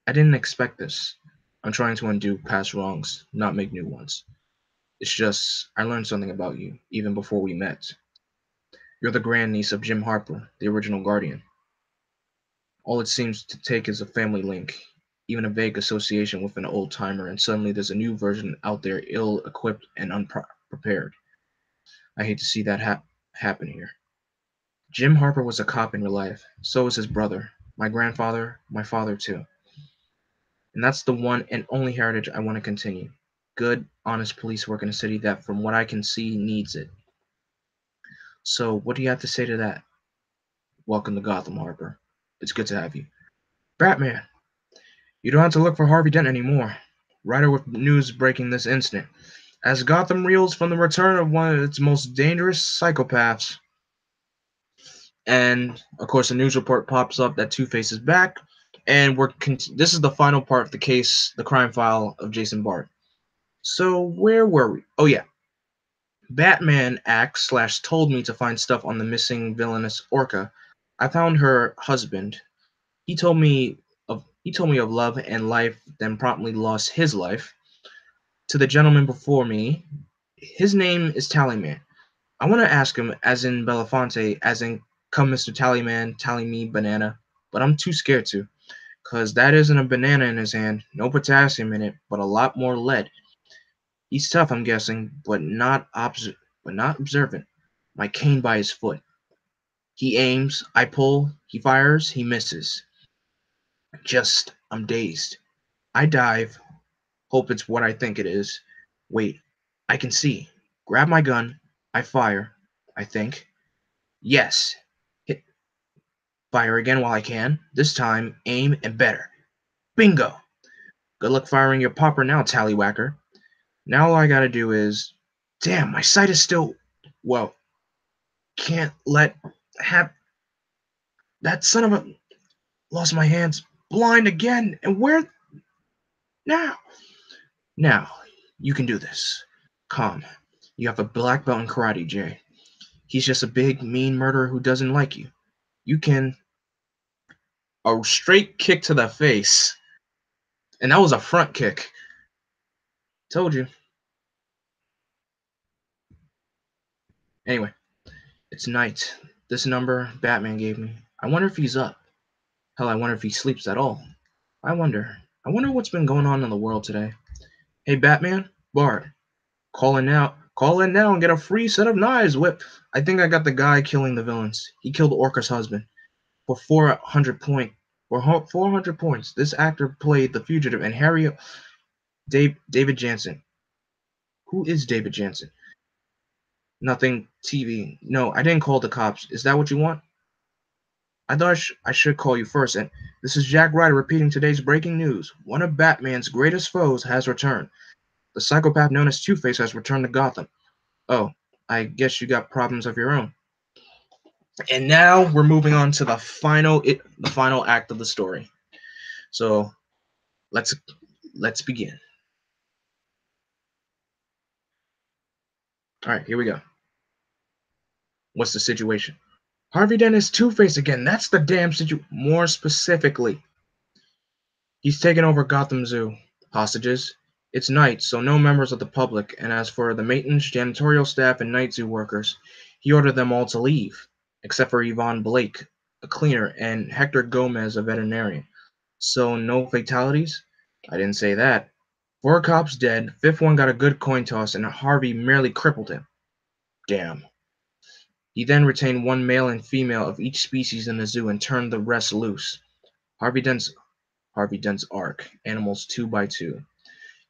didn't expect this. I'm trying to undo past wrongs, not make new ones. It's just I learned something about you even before we met. You're the grandniece of Jim Harper, the original Guardian. All it seems to take is a family link, even a vague association with an old timer, and suddenly there's a new version out there ill equipped and unprepared. I hate to see that happen here. Jim Harper was a cop in real life. So was his brother, my grandfather, my father too. And that's the one and only heritage I want to continue. Good, honest police work in a city that, from what I can see, needs it. So, what do you have to say to that? Welcome to Gotham, Harper. It's good to have you. Batman, you don't have to look for Harvey Dent anymore. Writer with news breaking this instant. As Gotham reels from the return of one of its most dangerous psychopaths. And, of course, a news report pops up that Two-Face is back. And this is the final part of the case, the crime file of Jason Bard. So, where were we? Oh, yeah. Batman asked/told me to find stuff on the missing villainous Orca. I found her husband. He told me of love and life, then promptly lost his life. To the gentleman before me, his name is Tallyman. I want to ask him, as in Belafonte, as in come Mr. Tallyman, tally me banana, but I'm too scared to, 'cause that isn't a banana in his hand, no potassium in it, but a lot more lead. He's tough, I'm guessing, but not observant. My cane by his foot. He aims, I pull, he fires, he misses. I'm dazed. I dive, hope it's what I think it is. Wait, I can see. Grab my gun, I fire, I think. Yes. Hit, fire again while I can. This time, aim and better. Bingo! Good luck firing your popper now, Tallywhacker. Now all I gotta do is... Damn, my sight is still... Well, can't let have that son of a lost my hands. Blind again. And where now? Now, you can do this. Calm. You have a black belt in karate, Jay. He's just a big, mean murderer who doesn't like you. You can. A straight kick to the face. And that was a front kick. Told you. Anyway, it's night. This number Batman gave me. I wonder if he's up. Hell, I wonder if he sleeps at all. I wonder. I wonder what's been going on in the world today. Hey, Batman? Bart. Call in now. Call in now and get a free set of knives whipped. I think I got the guy killing the villains. He killed Orca's husband. For 400 points, this actor played the fugitive and David Jansen. Who is David Jansen? Nothing. TV. No, I didn't call the cops. Is that what you want? I thought I should call you first. And this is Jack Ryder repeating today's breaking news. One of Batman's greatest foes has returned. The psychopath known as Two-Face has returned to Gotham. Oh, I guess you got problems of your own. And now we're moving on to the final act of the story. So let's begin. All right, here we go. What's the situation? Harvey Dent is Two-Face again. That's the damn situation. More specifically, he's taken over Gotham Zoo. Hostages. It's night, so no members of the public. And as for the maintenance, janitorial staff, and night zoo workers, he ordered them all to leave, except for Yvonne Blake, a cleaner, and Hector Gomez, a veterinarian. So no fatalities? I didn't say that. 4 cops dead, 5th one got a good coin toss, and Harvey merely crippled him. Damn. He then retained 1 male and female of each species in the zoo and turned the rest loose. Harvey Dent's arc, animals 2 by 2.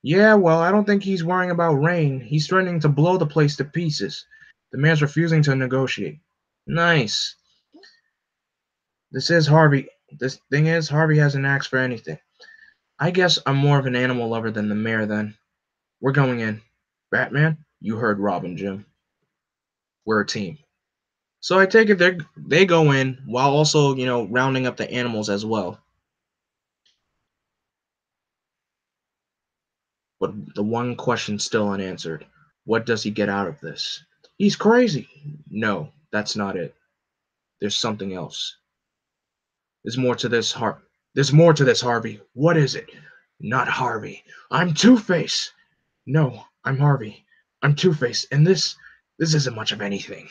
Yeah, well, I don't think he's worrying about rain. He's threatening to blow the place to pieces. The man's refusing to negotiate. Nice. This thing is, Harvey hasn't asked for anything. I guess I'm more of an animal lover than the mayor then. We're going in. Batman, you heard Robin, Jim. We're a team. So I take it they go in while also, rounding up the animals as well. But the one question still unanswered. What does he get out of this? He's crazy. No, that's not it. There's something else. There's more to this, Harvey. What is it? Not Harvey. I'm Two-Face. No, I'm Harvey. I'm Two-Face, and this isn't much of anything.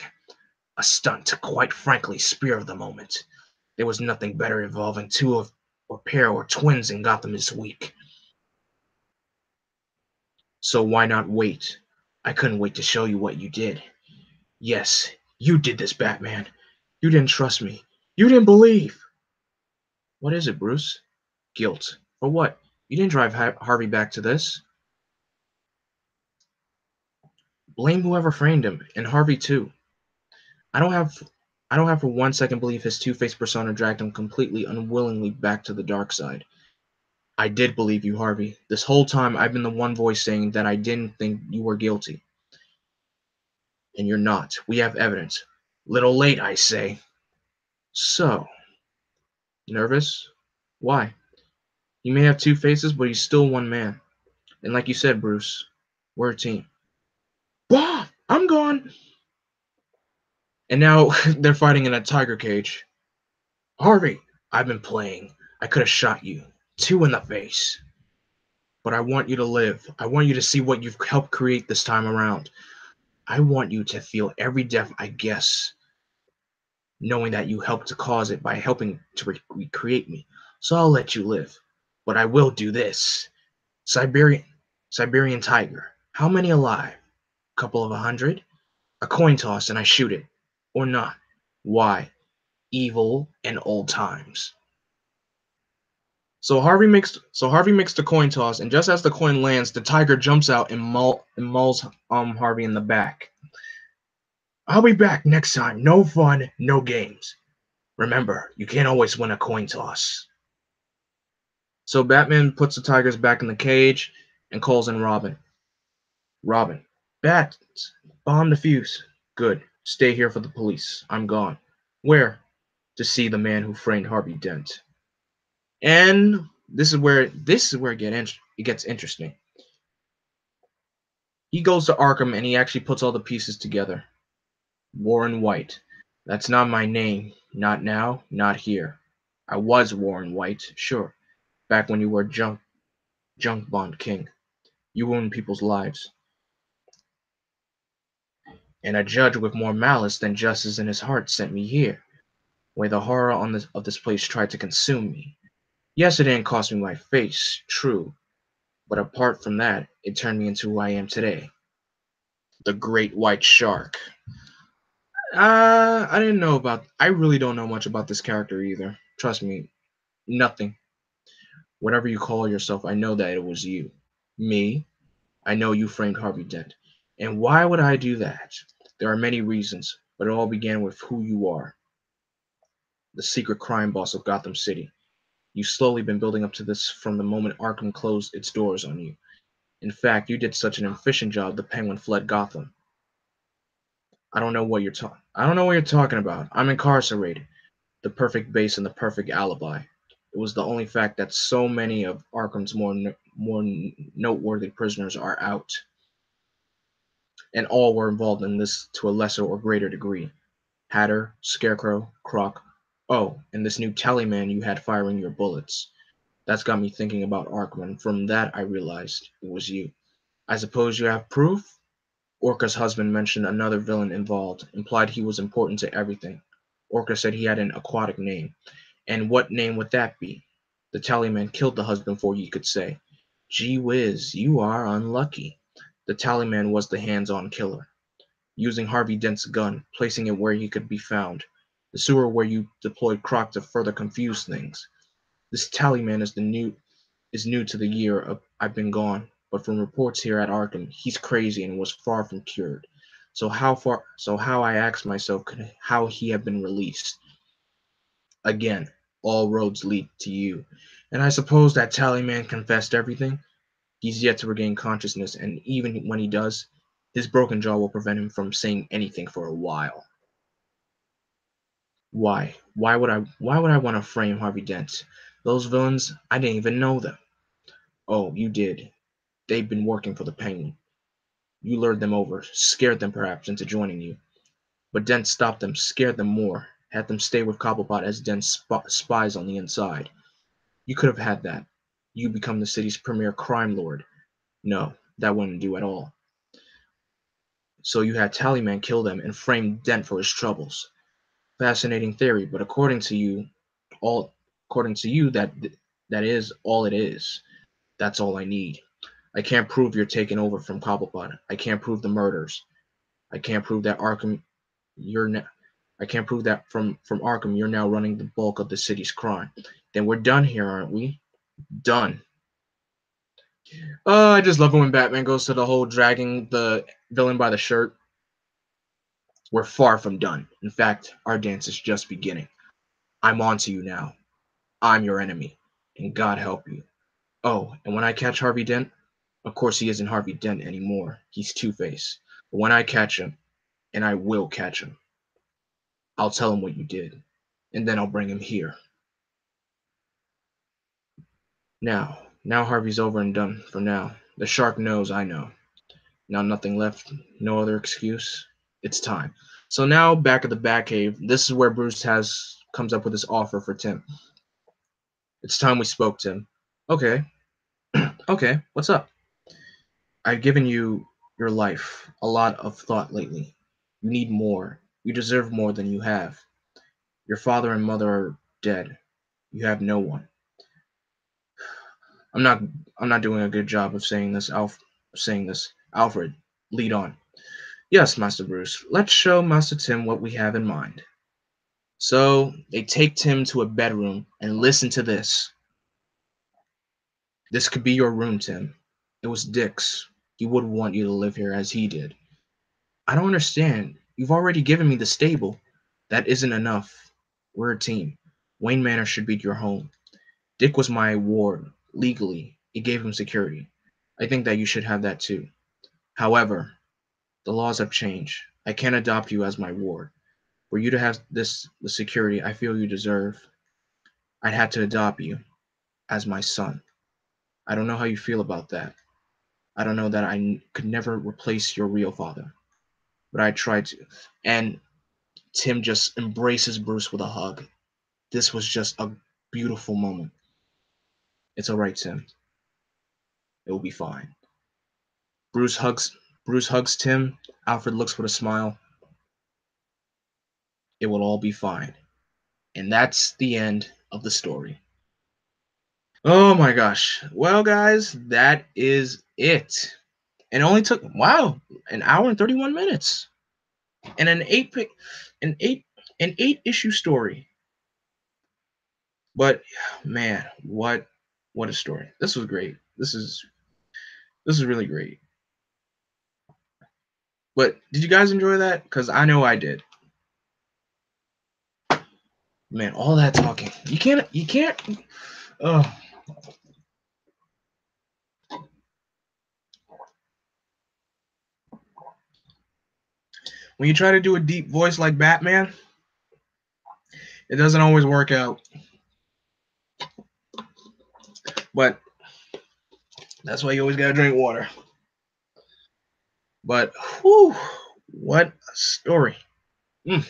A stunt, quite frankly, spear of the moment. There was nothing better involving pair or twins in Gotham this week. So why not wait? I couldn't wait to show you what you did. Yes, you did this, Batman. You didn't trust me. You didn't believe. What is it, Bruce? Guilt. For what? You didn't drive Harvey back to this. Blame whoever framed him, and Harvey too. I don't have for 1 second believe his Two-Face persona dragged him completely unwillingly back to the dark side. I did believe you, Harvey. This whole time I've been the one voice saying that I didn't think you were guilty. And you're not. We have evidence. Little late, I say. So. Nervous? Why? He may have 2 faces, but he's still one man. And like you said, Bruce, we're a team. Bah! I'm gone! And now they're fighting in a tiger cage. Harvey, I've been playing. I could have shot you. 2 in the face. But I want you to live. I want you to see what you've helped create this time around. I want you to feel every death, I guess, knowing that you helped to cause it by helping to recreate me. So I'll let you live. But I will do this. Siberian tiger. How many alive? Couple of 100? A coin toss and I shoot it. Or not. Why? Evil and old times. So Harvey makes the coin toss, and just as the coin lands, the tiger jumps out and mauls Harvey in the back. I'll be back next time. No fun, no games. Remember, you can't always win a coin toss. So Batman puts the tigers back in the cage and calls in Robin. Robin, Bat, bomb the fuse. Good. Stay here for the police. I'm gone. Where? To see the man who framed Harvey Dent. And it gets interesting. He goes to Arkham and he actually puts all the pieces together. Warren White. That's not my name. Not now, not here. I was Warren White, sure, back when you were junk bond king. You ruined people's lives. And a judge with more malice than justice in his heart sent me here, where the horror of this place tried to consume me. Yes, it didn't cost me my face, true, but apart from that, it turned me into who I am today. The Great White Shark. I didn't know about. I really don't know much about this character either. Trust me, nothing. Whatever you call yourself, I know that it was you. Me? I know you framed Harvey Dent. And why would I do that? There are many reasons, but it all began with who you are, the secret crime boss of Gotham City. You've slowly been building up to this from the moment Arkham closed its doors on you. In fact, you did such an efficient job the Penguin fled Gotham. I don't know what you're talking about. I'm incarcerated. The perfect base and the perfect alibi. It was the only fact that so many of Arkham's more noteworthy prisoners are out, and all were involved in this to a lesser or greater degree. Hatter, Scarecrow, Croc. Oh, and this new tallyman you had firing your bullets. That's got me thinking about Arkham, and from that I realized it was you. I suppose you have proof? Orca's husband mentioned another villain involved, implied he was important to everything. Orca said he had an aquatic name. And what name would that be? The tallyman killed the husband before you could say. Gee whiz, you are unlucky. The tallyman was the hands-on killer, using Harvey Dent's gun, placing it where he could be found. The sewer where you deployed Croc to further confuse things. This tallyman is new to the year I've been gone, but from reports here at Arkham, he's crazy and was far from cured. So how I asked myself could how he had been released. Again, all roads lead to you. And I suppose that tallyman confessed everything. He's yet to regain consciousness, and even when he does, his broken jaw will prevent him from saying anything for a while. Why? Why would I want to frame Harvey Dent? Those villains, I didn't even know them. Oh, you did. They've been working for the Penguin. You lured them over, scared them perhaps into joining you. But Dent stopped them, scared them more, had them stay with Cobblepot as Dent's spies on the inside. You could have had that. You become the city's premier crime lord. No, that wouldn't do at all. So you had Tallyman kill them and frame Dent for his troubles. Fascinating theory, but all according to you, that is all it is. That's all I need. I can't prove you're taking over from Cobblepot. I can't prove the murders. I can't prove that Arkham you're now. I can't prove that from Arkham you're now running the bulk of the city's crime. Then we're done here, aren't we? Done. I just love it when Batman goes to the whole dragging the villain by the shirt. We're far from done. In fact, our dance is just beginning. I'm on to you now. I'm your enemy, and God help you. Oh, and when I catch Harvey Dent, of course he isn't Harvey Dent anymore. He's Two-Face. But when I catch him, and I will catch him, I'll tell him what you did, and then I'll bring him here. Now Harvey's over and done for now. The shark knows I know. Now nothing left, no other excuse. It's time. So now back at the Batcave, this is where Bruce has comes up with this offer for Tim. It's time we spoke, Tim. Okay. Okay, what's up? I've given you your life, a lot of thought lately. You need more. You deserve more than you have. Your father and mother are dead. You have no one. I'm not I'm not doing a good job of saying this. Alfred, lead on. Yes, Master Bruce. Let's show Master Tim what we have in mind. So they take Tim to a bedroom and listen to this. This could be your room, Tim. It was Dick's. He wouldn't want you to live here as he did. I don't understand. You've already given me the stable. That isn't enough. We're a team. Wayne Manor should be your home. Dick was my ward. Legally, it gave him security. I think that you should have that too. However, the laws have changed. I can't adopt you as my ward. For you to have the security I feel you deserve, I'd have to adopt you as my son. I don't know how you feel about that. I don't know that could never replace your real father, but I tried to. And Tim just embraces Bruce with a hug. This was just a beautiful moment. It's all right, Tim. It will be fine. Bruce hugs Bruce hugs Tim. Alfred looks with a smile. It will all be fine. And that's the end of the story. Oh my gosh. Well, guys, that is it. It only took an hour and 31 minutes. And an eight an 8-issue story. But man, what a story. This was great. This is really great. But did you guys enjoy that? Because I know I did. Man, all that talking. You can't oh when you try to do a deep voice like Batman, it doesn't always work out. But that's why you always gotta drink water. But whew, what a story. Mm.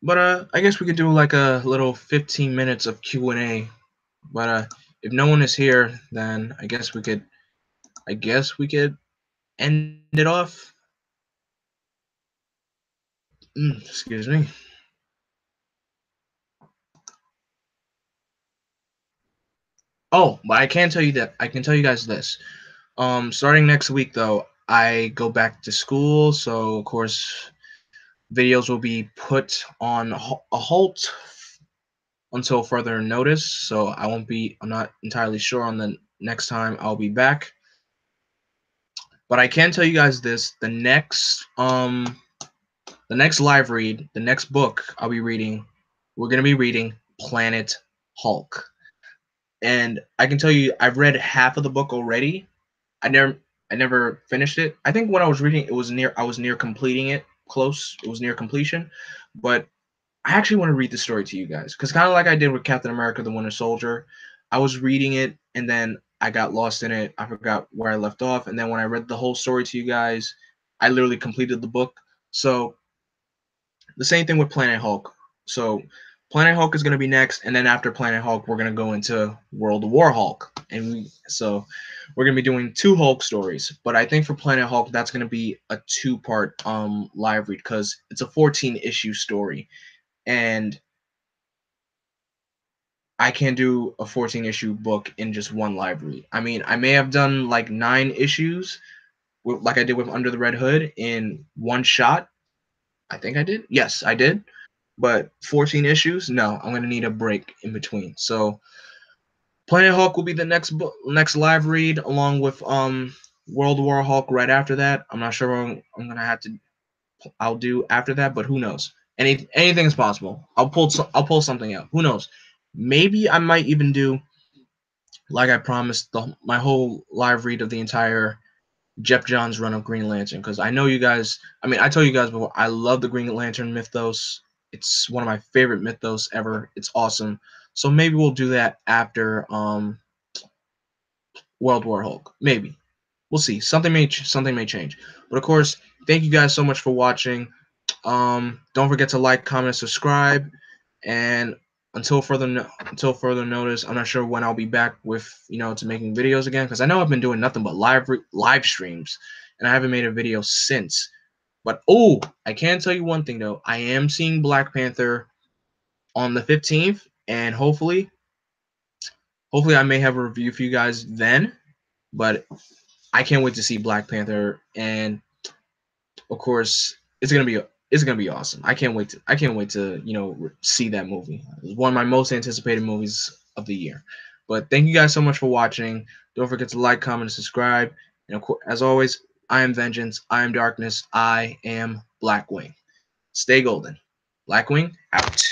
But I guess we could do like a little 15 minutes of Q&A. But if no one is here, then I guess we could end it off. Excuse me. Oh, but I can tell you guys this. Starting next week though, I go back to school, so of course videos will be put on a halt until further notice. So I'm not entirely sure on the next time I'll be back. But I can tell you guys this, the next live read, the next book I'll be reading, we're gonna be reading Planet Hulk. And I can tell you I've read half of the book already. I never I never finished it. I think when I was reading I was near completing it, close. It was near completion. But I actually want to read the story to you guys because kind of like I did with Captain America: The Winter Soldier, I was reading it and then I got lost in it. I forgot where I left off, and then when I read the whole story to you guys, I literally completed the book. So the same thing with Planet Hulk. So Planet Hulk is going to be next, and then after Planet Hulk, we're going to go into World War Hulk, and we're going to be doing 2 Hulk stories. But I think for Planet Hulk, that's going to be a 2-part live read because it's a 14-issue story, and I can't do a 14-issue book in just one live read. I mean, I may have done like 9 issues, like I did with Under the Red Hood, in one shot. I think I did. Yes, I did. But 14 issues, no, I'm gonna need a break in between. So Planet Hulk will be the next live read, along with World War Hulk right after that. I'm not sure what I'm gonna I'll do after that, but who knows? Anything is possible. I'll pull something out. Who knows? Maybe I might even do, like I promised, my whole live read of the entire Jeff Johns run of Green Lantern, because I know you guys. I mean, I told you guys before, I love the Green Lantern mythos. It's one of my favorite mythos ever. It's awesome. So maybe we'll do that after World War Hulk. Maybe we'll see. Something may change. But of course, thank you guys so much for watching. Don't forget to like, comment, subscribe, and until further notice, I'm not sure when I'll be back with to making videos again, because I know I've been doing nothing but live streams, and I haven't made a video since. But oh, I can tell you one thing though. I am seeing Black Panther on the 15th, and hopefully I may have a review for you guys then. But I can't wait to see Black Panther, and of course it's gonna be awesome. I can't wait to see that movie. It's one of my most anticipated movies of the year. But thank you guys so much for watching. Don't forget to like, comment, and subscribe. And of course, as always, I am Vengeance. I am Darkness. I am Blackwing. Stay golden. Blackwing out.